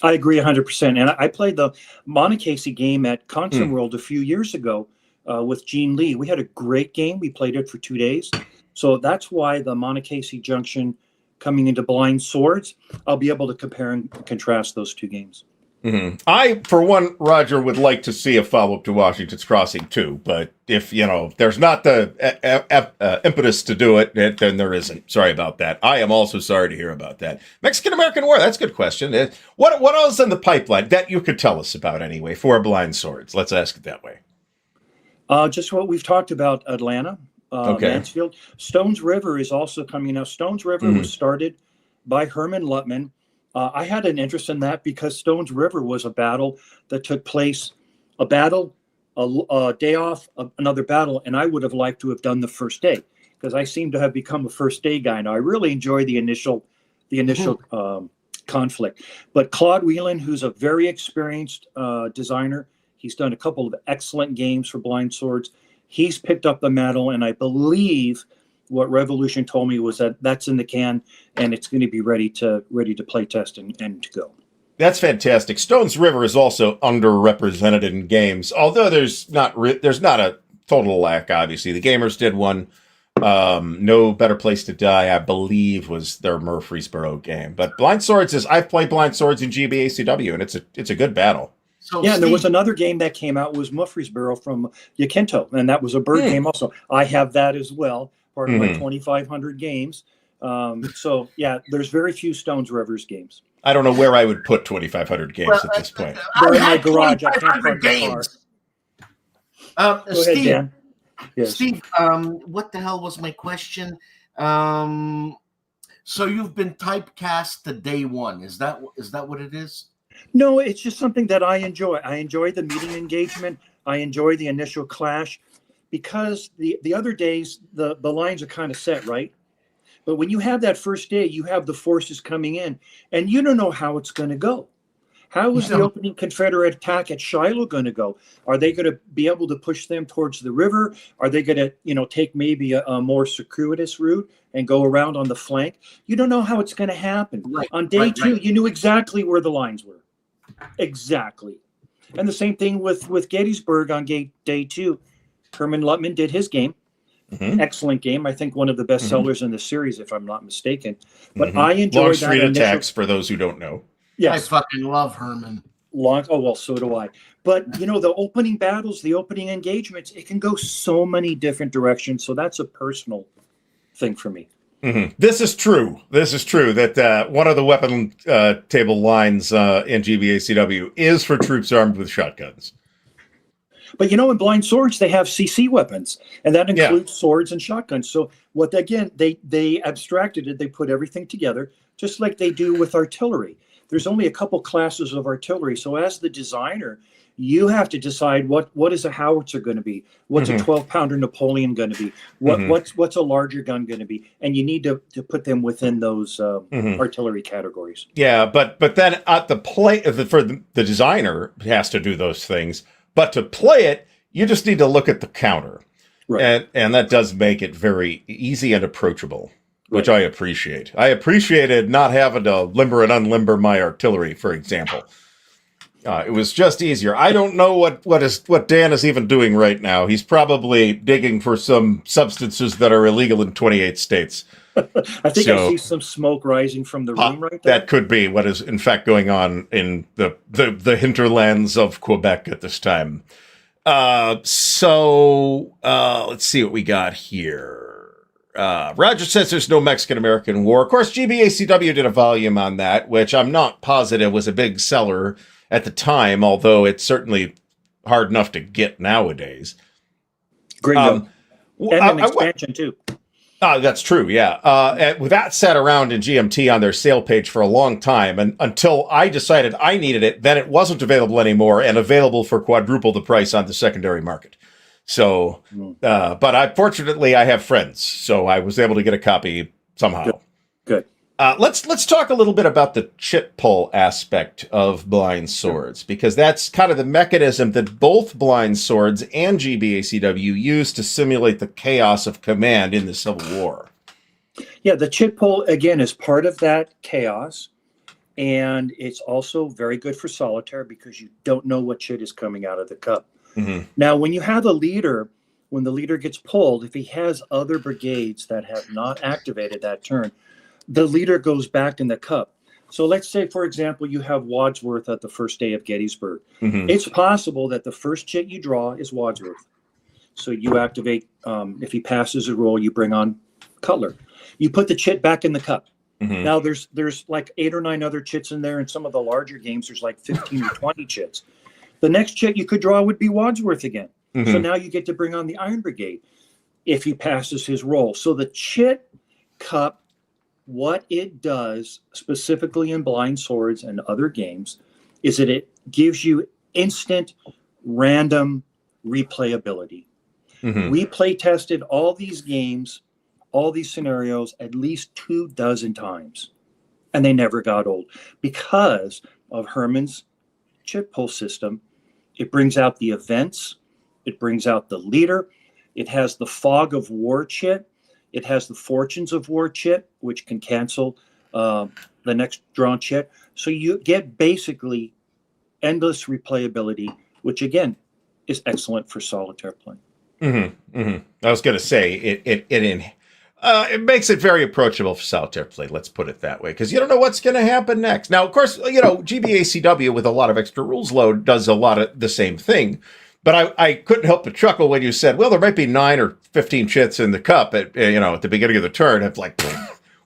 I agree 100%. And I played the Montecasey game at Constant World a few years ago with Gene Lee. We had a great game. We played it for 2 days. So that's why the Montecasey Junction coming into Blind Swords, I'll be able to compare and contrast those 2 games. Mm-hmm. I, for one, Roger, would like to see a follow-up to Washington's Crossing too. But if, there's not the impetus to do it, then there isn't. Sorry about that. I am also sorry to hear about that. Mexican-American War, that's a good question. What else in the pipeline that you could tell us about anyway for Blind Swords? Let's ask it that way. Just what we've talked about, Atlanta, Mansfield. Stones River is also coming out. Stones River was started by Herman Luttman. I had an interest in that because Stones River was a battle that took place, a day off, another battle, and I would have liked to have done the first day because I seem to have become a first day guy now. I really enjoy the initial conflict. But Claude Whelan, who's a very experienced designer, he's done a couple of excellent games for Blind Swords. He's picked up the mantle, and I believe what Revolution told me was that that's in the can and it's going to be ready to play test and to go. That's fantastic. Stones River is also underrepresented in games, although there's not a total lack. Obviously, the Gamers did one. No Better Place to Die, I believe, was their Murfreesboro game. But Blind Swords I've played Blind Swords in GBACW, and it's a good battle. So Yeah, and there was Steve, another game that came out was Murfreesboro from Yakinto, and that was a bird game also. I have that as well, part of my 2,500 games. So yeah, there's very few Stones Rivers games. I don't know where I would put 2,500 games well, at this point. They're I in my had garage. I can't 2,500 park the car. games. Go ahead, Steve, Dan. Yes. Steve, what the hell was my question? So you've been typecast to day one. Is that what it is? No, it's just something that I enjoy. I enjoy the meeting engagement. I enjoy the initial clash, because the other days the lines are kind of set, right? But when you have that first day, you have the forces coming in, and you don't know how it's going to go. How is the opening Confederate attack at Shiloh going to go? Are they going to be able to push them towards the river? Are they going to, take maybe a more circuitous route and go around on the flank? You don't know how it's going to happen. Right, On day right, two, right. you knew exactly where the lines were. Exactly. And the same thing with Gettysburg on day two. Herman Luttman did his game. Mhm. Excellent game. I think one of the best Mhm. sellers in the series, if I'm not mistaken. But Mhm. I enjoyed that Longstreet initial. Attacks, for those who don't know. Yes. I fucking love Herman. Oh, well, so do I. But, the opening battles, the opening engagements, it can go so many different directions. So that's a personal thing for me. Mhm. This is true. That one of the weapon table lines in GBACW is for troops armed with shotguns. But, in Blind Swords, they have CC weapons, and that Yeah. includes swords and shotguns. So they abstracted it. They put everything together, just like they do with artillery. There's only a couple classes of artillery. So as the designer, you have to decide what is a howitzer going to be? What's a 12-pounder Napoleon going to be? What's a larger gun going to be? And you need to put them within those artillery categories. Yeah, but then at the play for the designer has to do those things. But to play it, you just need to look at the counter. Right. And that does make it very easy and approachable, which Right. I appreciate. I appreciated not having to limber and unlimber my artillery, for example. It was just easier. I don't know what Dan is even doing right now. He's probably digging for some substances that are illegal in 28 states. I think I see some smoke rising from the room right there. That could be what is in fact going on in the hinterlands of Quebec at this time. Let's see what we got here. Roger says there's no Mexican-American War. Of course, GBACW did a volume on that, which I'm not positive was a big seller at the time, although it's certainly hard enough to get nowadays. Great. And an expansion, too. That's true, yeah. And that sat around in GMT on their sale page for a long time, and until I decided I needed it, then it wasn't available anymore and available for quadruple the price on the secondary market. So, but fortunately I have friends, so I was able to get a copy somehow. Good. Let's talk a little bit about the chit pull aspect of Blind Swords, because that's kind of the mechanism that both Blind Swords and GBACW use to simulate the chaos of command in the Civil War. Yeah, the chit pull, again, is part of that chaos, and it's also very good for solitaire because you don't know what chit is coming out of the cup. Mm-hmm. Now, when you have a leader, when the leader gets pulled, if he has other brigades that have not activated that turn, the leader goes back in the cup. So let's say, for example, you have Wadsworth at the first day of Gettysburg. Mm-hmm. It's possible that the first chit you draw is Wadsworth. So you activate, if he passes a roll, you bring on Cutler. You put the chit back in the cup. Mm-hmm. Now there's like 8 or 9 other chits in there. In some of the larger games, there's like 15 or 20 chits. The next chit you could draw would be Wadsworth again. Mm-hmm. So now you get to bring on the Iron Brigade if he passes his roll. So the chit cup, what it does specifically in Blind Swords and other games is that it gives you instant random replayability. Mm-hmm. We play tested all these games, all these scenarios at least 24 times, and they never got old because of Herman's chit pull system. It brings out the events, it brings out the leader, it has the fog of war chit. It has the Fortunes of War chit, which can cancel the next drawn chit. So you get basically endless replayability, which again is excellent for solitaire play. Mm-hmm. Mm-hmm. I was going to say It makes it very approachable for solitaire play, let's put it that way, because you don't know what's going to happen next. Now, of course, GBACW with a lot of extra rules load does a lot of the same thing, but I couldn't help but chuckle when you said, well, there might be 9 or 15 chits in the cup at the beginning of the turn. It's like,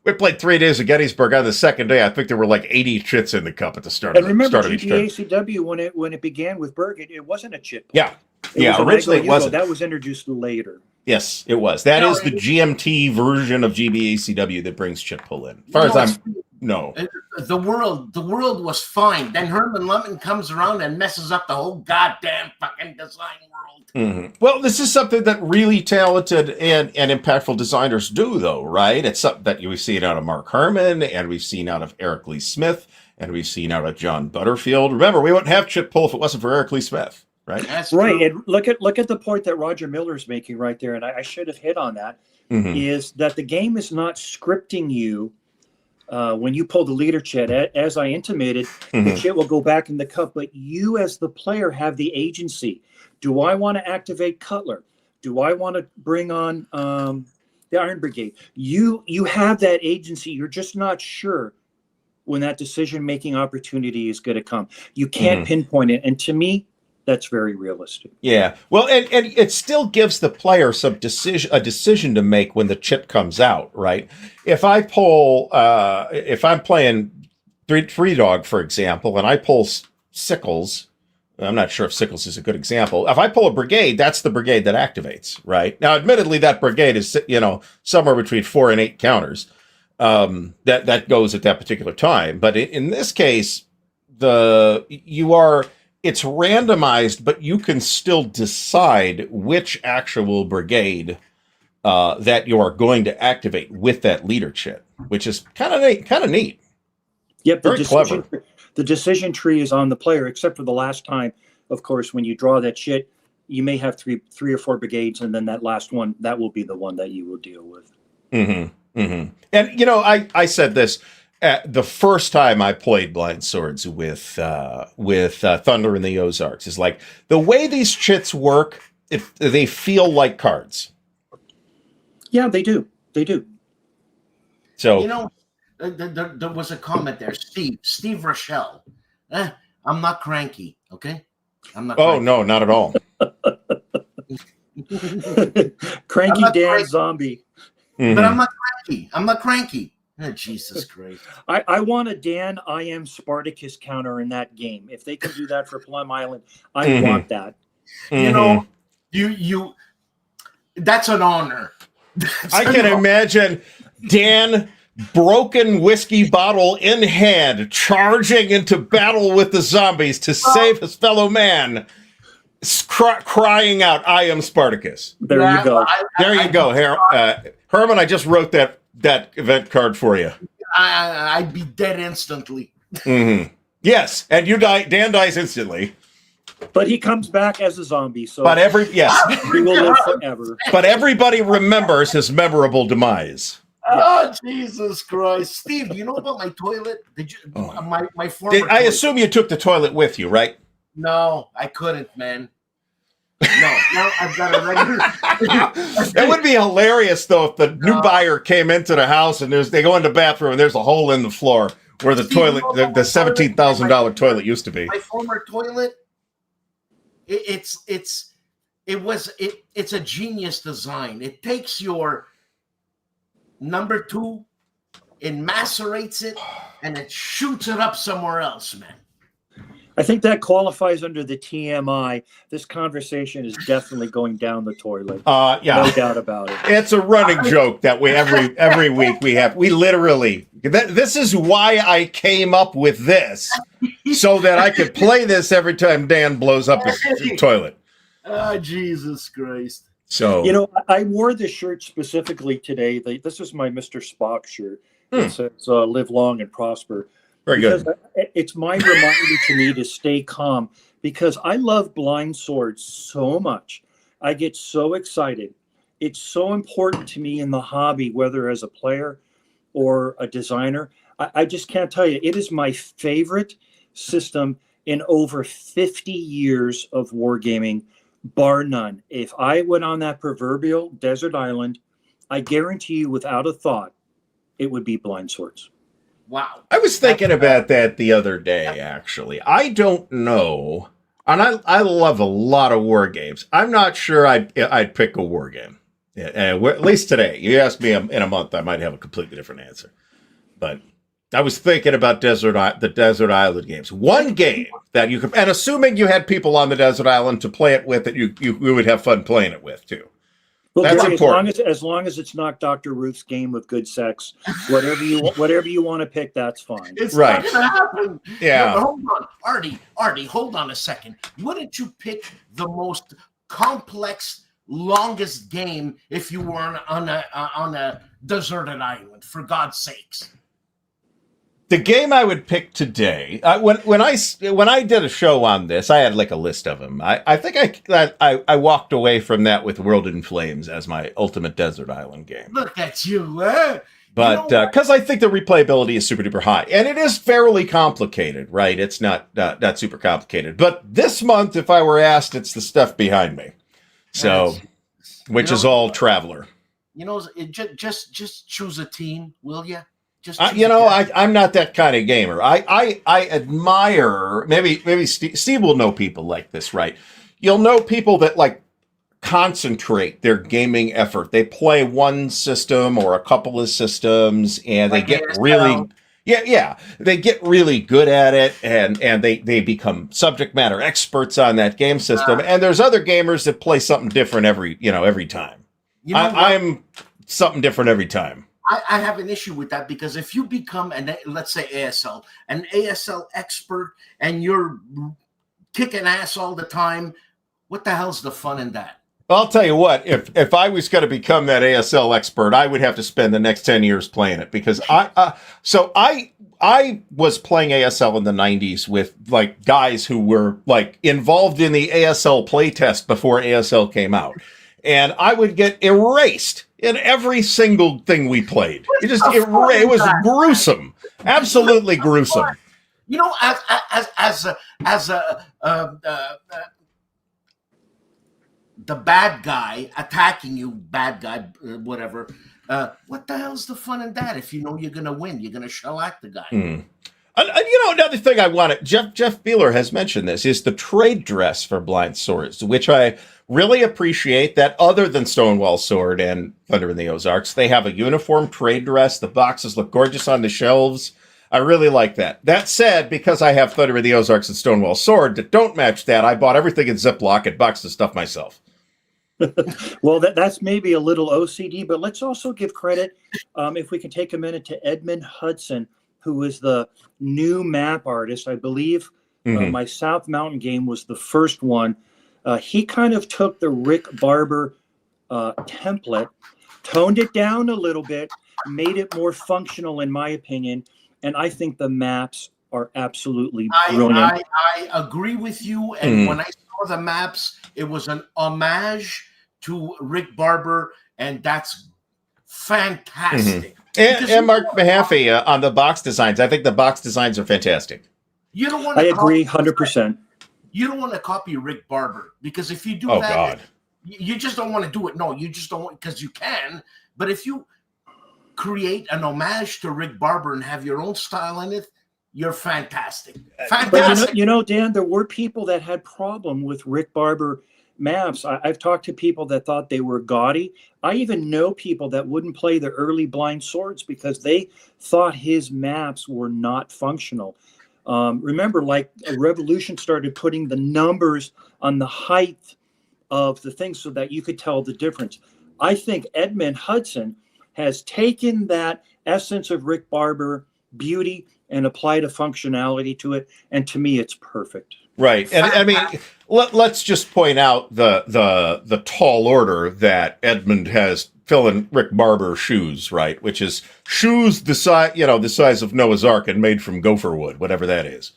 we played 3 days of Gettysburg. On the second day, I think there were like 80 chits in the cup at the start of each turn. And remember, GBACW, when it began with Berg, it wasn't a chit play. Yeah. Originally it wasn't. That was introduced later. Yes, it was. That is the GMT version of GBACW that brings chit pull in. As far as I'm... No. The world was fine. Then Herman Lemon comes around and messes up the whole goddamn fucking design world. Mm-hmm. Well, this is something that really talented and impactful designers do, though, right? It's something that we've seen out of Mark Herman, and we've seen out of Eric Lee Smith, and we've seen out of John Butterfield. Remember, we wouldn't have chit pull if it wasn't for Eric Lee Smith, right? That's right. true. And look at the point that Roger Miller's making right there, and I should have hit on that, is that the game is not scripting you. When you pull the leader chit, as I intimated, the chit will go back in the cup, but you as the player have the agency. Do I want to activate Cutler? Do I want to bring on the Iron Brigade? You have that agency. You're just not sure when that decision-making opportunity is going to come. You can't pinpoint it. And to me, that's very realistic. Yeah. Well, and it still gives the player a decision to make when the chit comes out, right? If I pull, if I'm playing Three Dog, for example, and I pull Sickles, I'm not sure if Sickles is a good example. If I pull a brigade, that's the brigade that activates, right? Now, admittedly, that brigade is, somewhere between 4 and 8 counters that goes at that particular time. But in this case, it's randomized, but you can still decide which actual brigade that you are going to activate with that leader chit, which is kind of neat. Yep, very clever. The decision tree is on the player, except for the last time, of course, when you draw that chit, you may have three or four brigades, and then that last one, that will be the one that you will deal with. And I said this. The first time I played Blind Swords with Thunder in the Ozarks is like the way these chits work. They feel like cards. Yeah, they do. They do. So there was a comment there, Steve Rochelle. I'm not cranky, okay? I'm not. Oh no, not at all. Cranky Dan Zombie. But I'm not cranky. I'm not cranky. Oh, Jesus Christ. I want a Dan I am Spartacus counter in that game. If they can do that for Plum Island, I want that. You that's an honor. I can imagine Dan, broken whiskey bottle in hand, charging into battle with the zombies to save his fellow man, crying out, I am Spartacus. There you go. There you go, Herman, I just wrote that event card for you. I'd be dead instantly. Yes, and you die. Dan dies instantly, but he comes back as a zombie. So, he will live forever. But everybody remembers his memorable demise. Oh, Jesus Christ, Steve! Do you know about my toilet? Did you? My former. I assume you took the toilet with you, right? No, I couldn't, man. No, I've got a regular. It would be hilarious though if the new buyer came into the house and they go in the bathroom and there's a hole in the floor where the toilet, the $17,000 toilet used to be. My former toilet. It's a genius design. It takes your number 2, it macerates it, and it shoots it up somewhere else, man. I think that qualifies under the TMI. This conversation is definitely going down the toilet. Yeah, no doubt about it. It's a running joke that we every week we literally. This is why I came up with this, so that I could play this every time Dan blows up his toilet. Oh, Jesus Christ! So I wore this shirt specifically today. This is my Mr. Spock shirt. It says "Live long and prosper." Very good. It's my reminder to me to stay calm because I love Blind Swords so much. I get so excited. It's so important to me in the hobby, whether as a player or a designer. I just can't tell you. It is my favorite system in over 50 years of wargaming, bar none. If I went on that proverbial desert island, I guarantee you, without a thought, it would be Blind Swords. Wow. I was thinking about that the other day, actually. I don't know. And I love a lot of war games. I'm not sure I'd pick a war game. Yeah, at least today. You ask me in a month, I might have a completely different answer. But I was thinking about the Desert Island games. One game that you could, and assuming you had people on the Desert Island to play it with, that you would have fun playing it with too. Well, That's Gary, important. as long as it's not Dr. Ruth's Game of Good Sex, whatever you want to pick, that's fine. It's Right. not gonna happen. Yeah. No, hold on, Artie, hold on a second. Wouldn't you pick the most complex, longest game if you were on a deserted island? For God's sakes. The game I would pick today, when I did a show on this, I had like a list of them. I think I walked away from that with World in Flames as my ultimate desert island game. Look at you, eh? But because I think the replayability is super duper high, and it is fairly complicated, right? It's not super complicated. But this month, if I were asked, it's the stuff behind me. So, which is all Traveler. Just choose a team, will you? I'm not that kind of gamer. I admire, maybe Steve will know people like this, right? You'll know people that like concentrate their gaming effort. They play one system or a couple of systems, and they get really, they get really good at it, and they become subject matter experts on that game system. And there's other gamers that play something different every time. I'm something different every time. I have an issue with that, because if you become let's say an ASL expert, and you're kicking ass all the time, what the hell's the fun in that? I'll tell you what, if I was going to become that ASL expert, I would have to spend the next 10 years playing it, because I was playing ASL in the 90s with like guys who were like involved in the ASL playtest before ASL came out. And I would get erased in every single thing we played. It was gruesome, absolutely gruesome. As the bad guy attacking you, whatever. What the hell's the fun in that? If you know you're gonna win, you're gonna shellac the guy. And another thing I wanted, Jeff Beeler has mentioned this, is the trade dress for Blind Swords, which I really appreciate. That other than Stonewall Sword and Thunder in the Ozarks, they have a uniform trade dress. The boxes look gorgeous on the shelves. I really like that. That said, because I have Thunder in the Ozarks and Stonewall Sword that don't match that, I bought everything in Ziploc and boxed the stuff myself. Well, that's maybe a little OCD, but let's also give credit, if we can take a minute, to Edmund Hudson, who is the new map artist. I believe my South Mountain game was the first one. He kind of took the Rick Barber template, toned it down a little bit, made it more functional, in my opinion. And I think the maps are absolutely brilliant. I agree with you. And when I saw the maps, it was an homage to Rick Barber, and that's fantastic. And Mark Mahaffey on the box designs. I think the box designs are fantastic. You don't want. I agree, 100%. You don't want to copy Rick Barber, because if you do God. you just don't want to do it. No, you just don't want, because you can. But if you create an homage to Rick Barber and have your own style in it, you're fantastic. But Dan, there were people that had problem with Rick Barber maps. I've talked to people that thought they were gaudy. I even know people that wouldn't play the early Blind Swords because they thought his maps were not functional. Remember, like Revolution started putting the numbers on the height of the thing so that you could tell the difference. I think Edmund Hudson has taken that essence of Rick Barber beauty and applied a functionality to it, and to me, it's perfect. Right, and I mean, let's just point out the tall order that Edmund has filling Rick Barber's shoes, right? Which is shoes the size of Noah's Ark and made from gopher wood, whatever that is.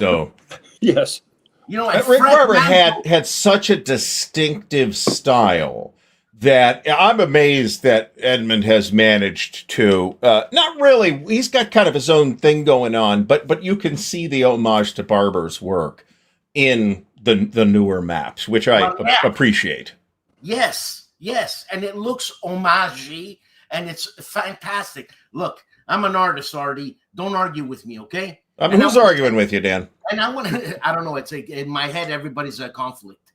So, yes, Rick Barber had such a distinctive style that I'm amazed that Edmund has managed to not really. He's got kind of his own thing going on, but you can see the homage to Barber's work in the newer maps, which I appreciate. Yes. Yes, and it looks homage and it's fantastic. Look, I'm an artist, Artie. Don't argue with me, okay? I mean, who's arguing with you, Dan? And I want to, I don't know, it's like in my head, everybody's a conflict.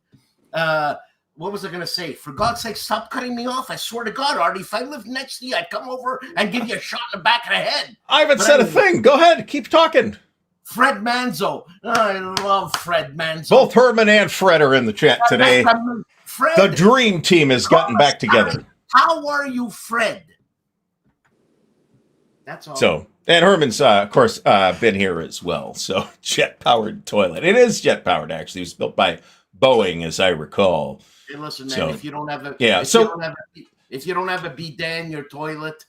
What was I going to say? For God's sake, stop cutting me off. I swear to God, Artie, if I lived next to you, I'd come over and give you a shot in the back of the head. I haven't said a thing. Go ahead. Keep talking. Fred Manzo. I love Fred Manzo. Both Herman and Fred are in the chat today. Fred, the dream team has gotten back together. How are you, Fred? That's all. So, and Herman's, of course, been here as well. So, jet-powered toilet. It is jet-powered, actually. It was built by Boeing, as I recall. Hey, listen, man, if you don't have a if you don't have a bidet in your toilet,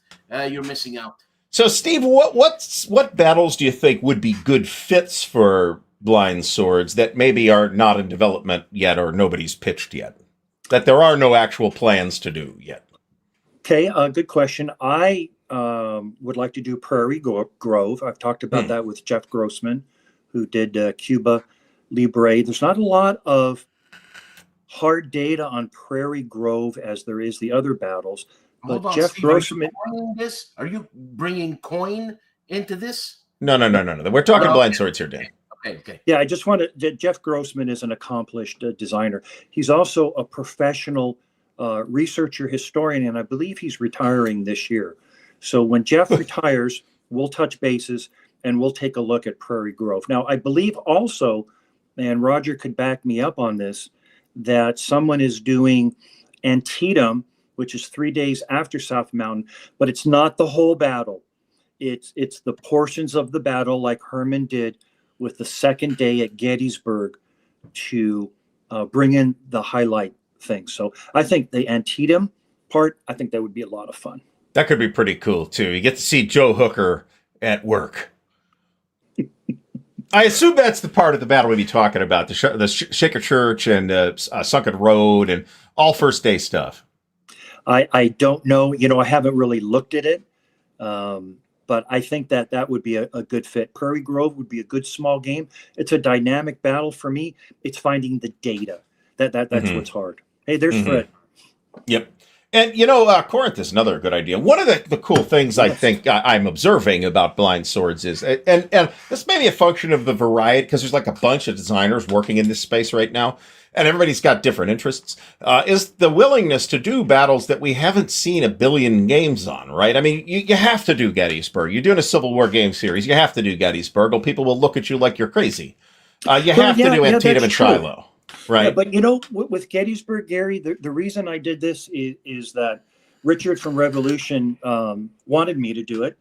you're missing out. So, Steve, what battles do you think would be good fits for blind swords that maybe are not in development yet or nobody's pitched yet? That there are no actual plans to do yet? Okay, good question. I would like to do Prairie Grove. I've talked about that with Jeff Grossman, who did Cuba Libre. There's not a lot of hard data on Prairie Grove as there is the other battles. But Hold on, Jeff Steve, Grossman. Are you bringing coin into this? No. We're talking blind swords here, Dan. Okay. Yeah, I just want to. Jeff Grossman is an accomplished designer. He's also a professional researcher, historian, and I believe he's retiring this year. So when Jeff retires, we'll touch bases and we'll take a look at Prairie Grove. Now, I believe also, and Roger could back me up on this, that someone is doing Antietam, which is 3 days after South Mountain, but it's not the whole battle. It's the portions of the battle like Herman did with the second day at Gettysburg to bring in the highlight thing. So I think the Antietam part, I think that would be a lot of fun. That could be pretty cool, too. You get to see Joe Hooker at work. I assume that's the part of the battle we'll be talking about, the Shaker Church and Sunken Road and all first day stuff. I don't know. I haven't really looked at it, but I think that would be a good fit. Prairie Grove would be a good small game. It's a dynamic battle for me. It's finding the data. That's what's hard. Hey, there's Fred. Yep. And, Corinth is another good idea. One of the cool things I think I'm observing about blind swords is, and this may be a function of the variety, because there's like a bunch of designers working in this space right now, and everybody's got different interests, is the willingness to do battles that we haven't seen a billion games on, right? I mean, you have to do Gettysburg. You're doing a Civil War game series. You have to do Gettysburg, or people will look at you like you're crazy. You have to do Antietam and Shiloh. Right. Yeah, but with Gettysburg, Gary, the reason I did this is that Richard from Revolution wanted me to do it.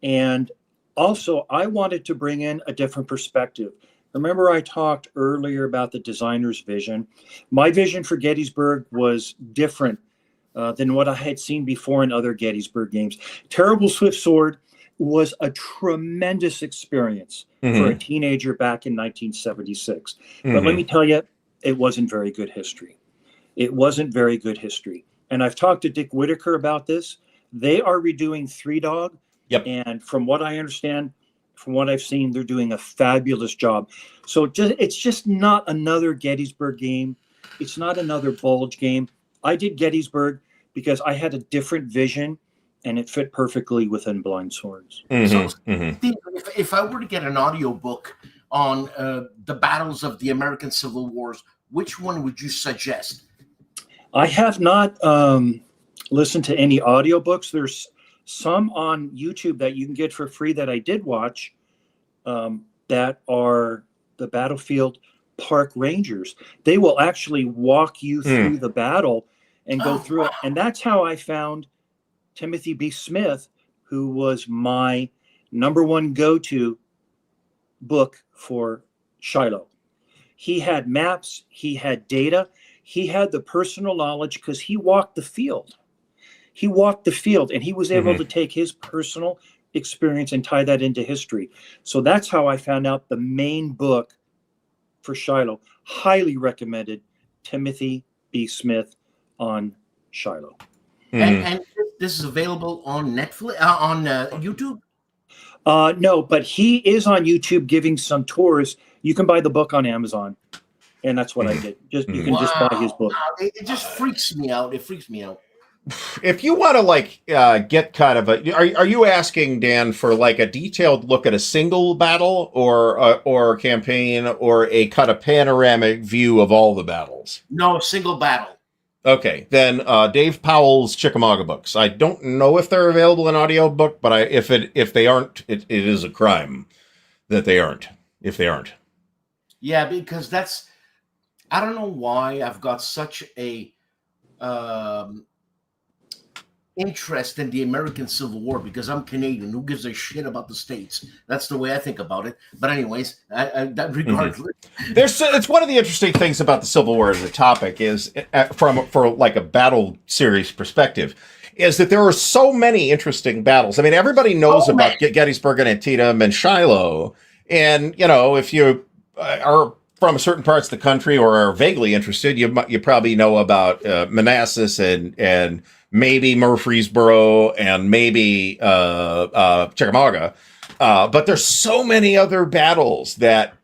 And also I wanted to bring in a different perspective. Remember I talked earlier about the designer's vision. My vision for Gettysburg was different than what I had seen before in other Gettysburg games. Terrible Swift Sword was a tremendous experience for a teenager back in 1976. But let me tell you, it wasn't very good history. It wasn't very good history. And I've talked to Dick Whitaker about this. They are redoing Three Dog. Yep. And from what I understand, from what I've seen, they're doing a fabulous job. So it's just not another Gettysburg game. It's not another Bulge game. I did Gettysburg because I had a different vision and it fit perfectly within Blind Swords. So, Steve, if I were to get an audiobook on the battles of the American Civil Wars, which one would you suggest? I have not listened to any audiobooks. There's some on YouTube that you can get for free that I did watch that are the Battlefield Park Rangers. They will actually walk you through the battle and go through it. And that's how I found Timothy B. Smith, who was my #1 go-to book for Shiloh. He had maps, he had data, he had the personal knowledge because he walked the field. He walked the field and he was able to take his personal experience and tie that into history. So that's how I found out the main book for Shiloh. Highly recommended, Timothy B. Smith on Shiloh. And this is available on Netflix, on YouTube? No, but he is on YouTube giving some tours. You can buy the book on Amazon. and that's what I did. Just you can just buy his book. It just freaks me out. It freaks me out. If you want to get kind of are you asking, Dan, for like a detailed look at a single battle or a campaign or a kind of panoramic view of all the battles? No, single battle. Okay, then Dave Powell's Chickamauga books. I don't know if they're available in audiobook, but if they aren't, it is a crime that they aren't. If they aren't, yeah, because I don't know why I've got such a interest in the American Civil War, because I'm Canadian. Who gives a shit about the States? That's the way I think about it. But anyways, that regardless. It's one of the interesting things about the Civil War as a topic is for like a battle series perspective is that there are so many interesting battles. I mean, everybody knows about Gettysburg and Antietam and Shiloh. And, if you are from certain parts of the country or are vaguely interested, you probably know about Manassas and maybe Murfreesboro and maybe Chickamauga. But there's so many other battles that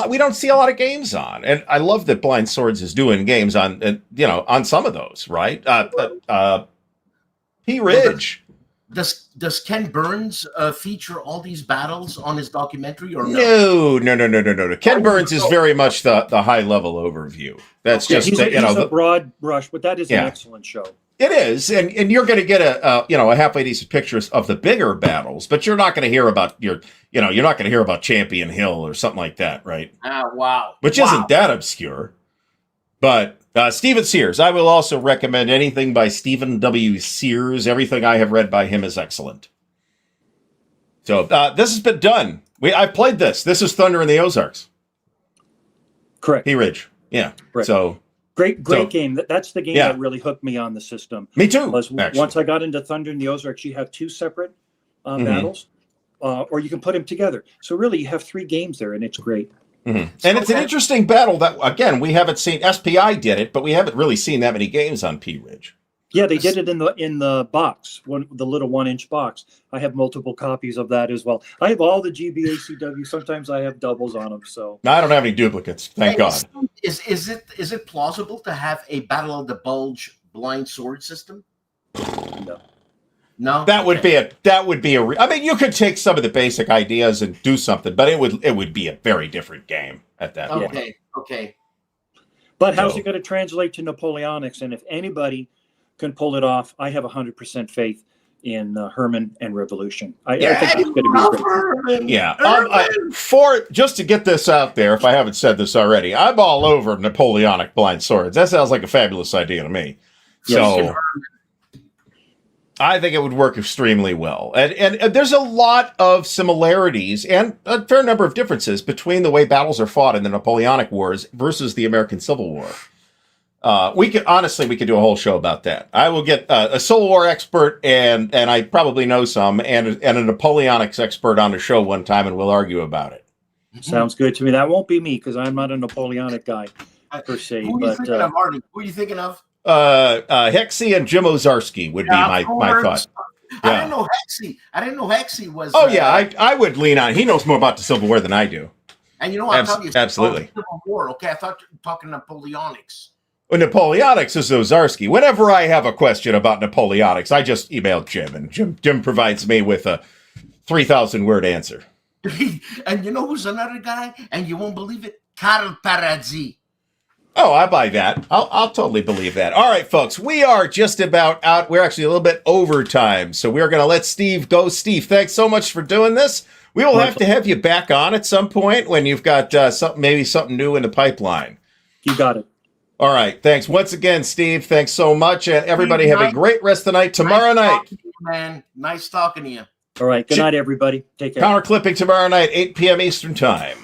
we don't see a lot of games on. And I love that Blind Swords is doing games on, on some of those, right? Pea Ridge. Does Ken Burns feature all these battles on his documentary or no? No. Ken Burns is very much the high level overview. That's just he's a broad brush, but that is an excellent show. It is, and you're going to get a halfway decent pictures of the bigger battles, but you're not going to hear about you're not going to hear about Champion Hill or something like that, right? Wow. Which isn't that obscure. But Stephen Sears, I will also recommend anything by Stephen W. Sears. Everything I have read by him is excellent. So this has been done. I played this. This is Thunder in the Ozarks. Correct. Pea Ridge. Yeah. Right. So great game. That's the game that really hooked me on the system. Me too. Once I got into Thunder in the Ozarks, you have two separate battles, or you can put them together. So really, you have 3 games there, and it's great. Mm-hmm. And it's an interesting battle that, again, we haven't seen. SPI did it, but we haven't really seen that many games on Pea Ridge. Yeah, they did it in the box, the little 1-inch box. I have multiple copies of that as well. I have all the GBACW. Sometimes I have doubles on them. So I don't have any duplicates. Thank God. Is it plausible to have a Battle of the Bulge blind sword system? No. That would be I mean, you could take some of the basic ideas and do something, but it would be a very different game at that point. Okay. But how's it going to translate to Napoleonics? And if anybody can pull it off, I have 100% faith in Herman and Revolution. I think it's going to be great. Yeah. Just to get this out there, if I haven't said this already, I'm all over Napoleonic blind swords. That sounds like a fabulous idea to me. So I think it would work extremely well. And there's a lot of similarities and a fair number of differences between the way battles are fought in the Napoleonic Wars versus the American Civil War. We could do a whole show about that. I will get a Civil War expert and I probably know some and a Napoleonics expert on the show one time, and we'll argue about it. Sounds good to me. That won't be me because I'm not a Napoleonic guy per se. Who are you thinking of, Marty? Who are you thinking of? Hexy and Jim Ozarski would be my thought. Yeah. I didn't know Hexy was. Oh yeah, I would lean on. He knows more about the Civil War than I do. And you know what? Absolutely. Civil War. Okay, I thought you were talking Napoleonics. Well, Napoleonics is Ozarski. Whenever I have a question about Napoleonics, I just email Jim, and Jim provides me with a 3,000-word answer. And you know who's another guy? And you won't believe it, Carl Parazzi. Oh, I buy that. I'll totally believe that. All right, folks, we are just about out. We're actually a little bit over time, so we're going to let Steve go. Steve, thanks so much for doing this. We will have to have you back on at some point when you've got something new in the pipeline. You got it. All right, thanks once again, Steve. Thanks so much, and everybody have a great rest of the night. Tomorrow night, man. Nice talking to you. All right, good night, everybody. Take care. Counter clipping tomorrow night, 8 p.m. Eastern Time.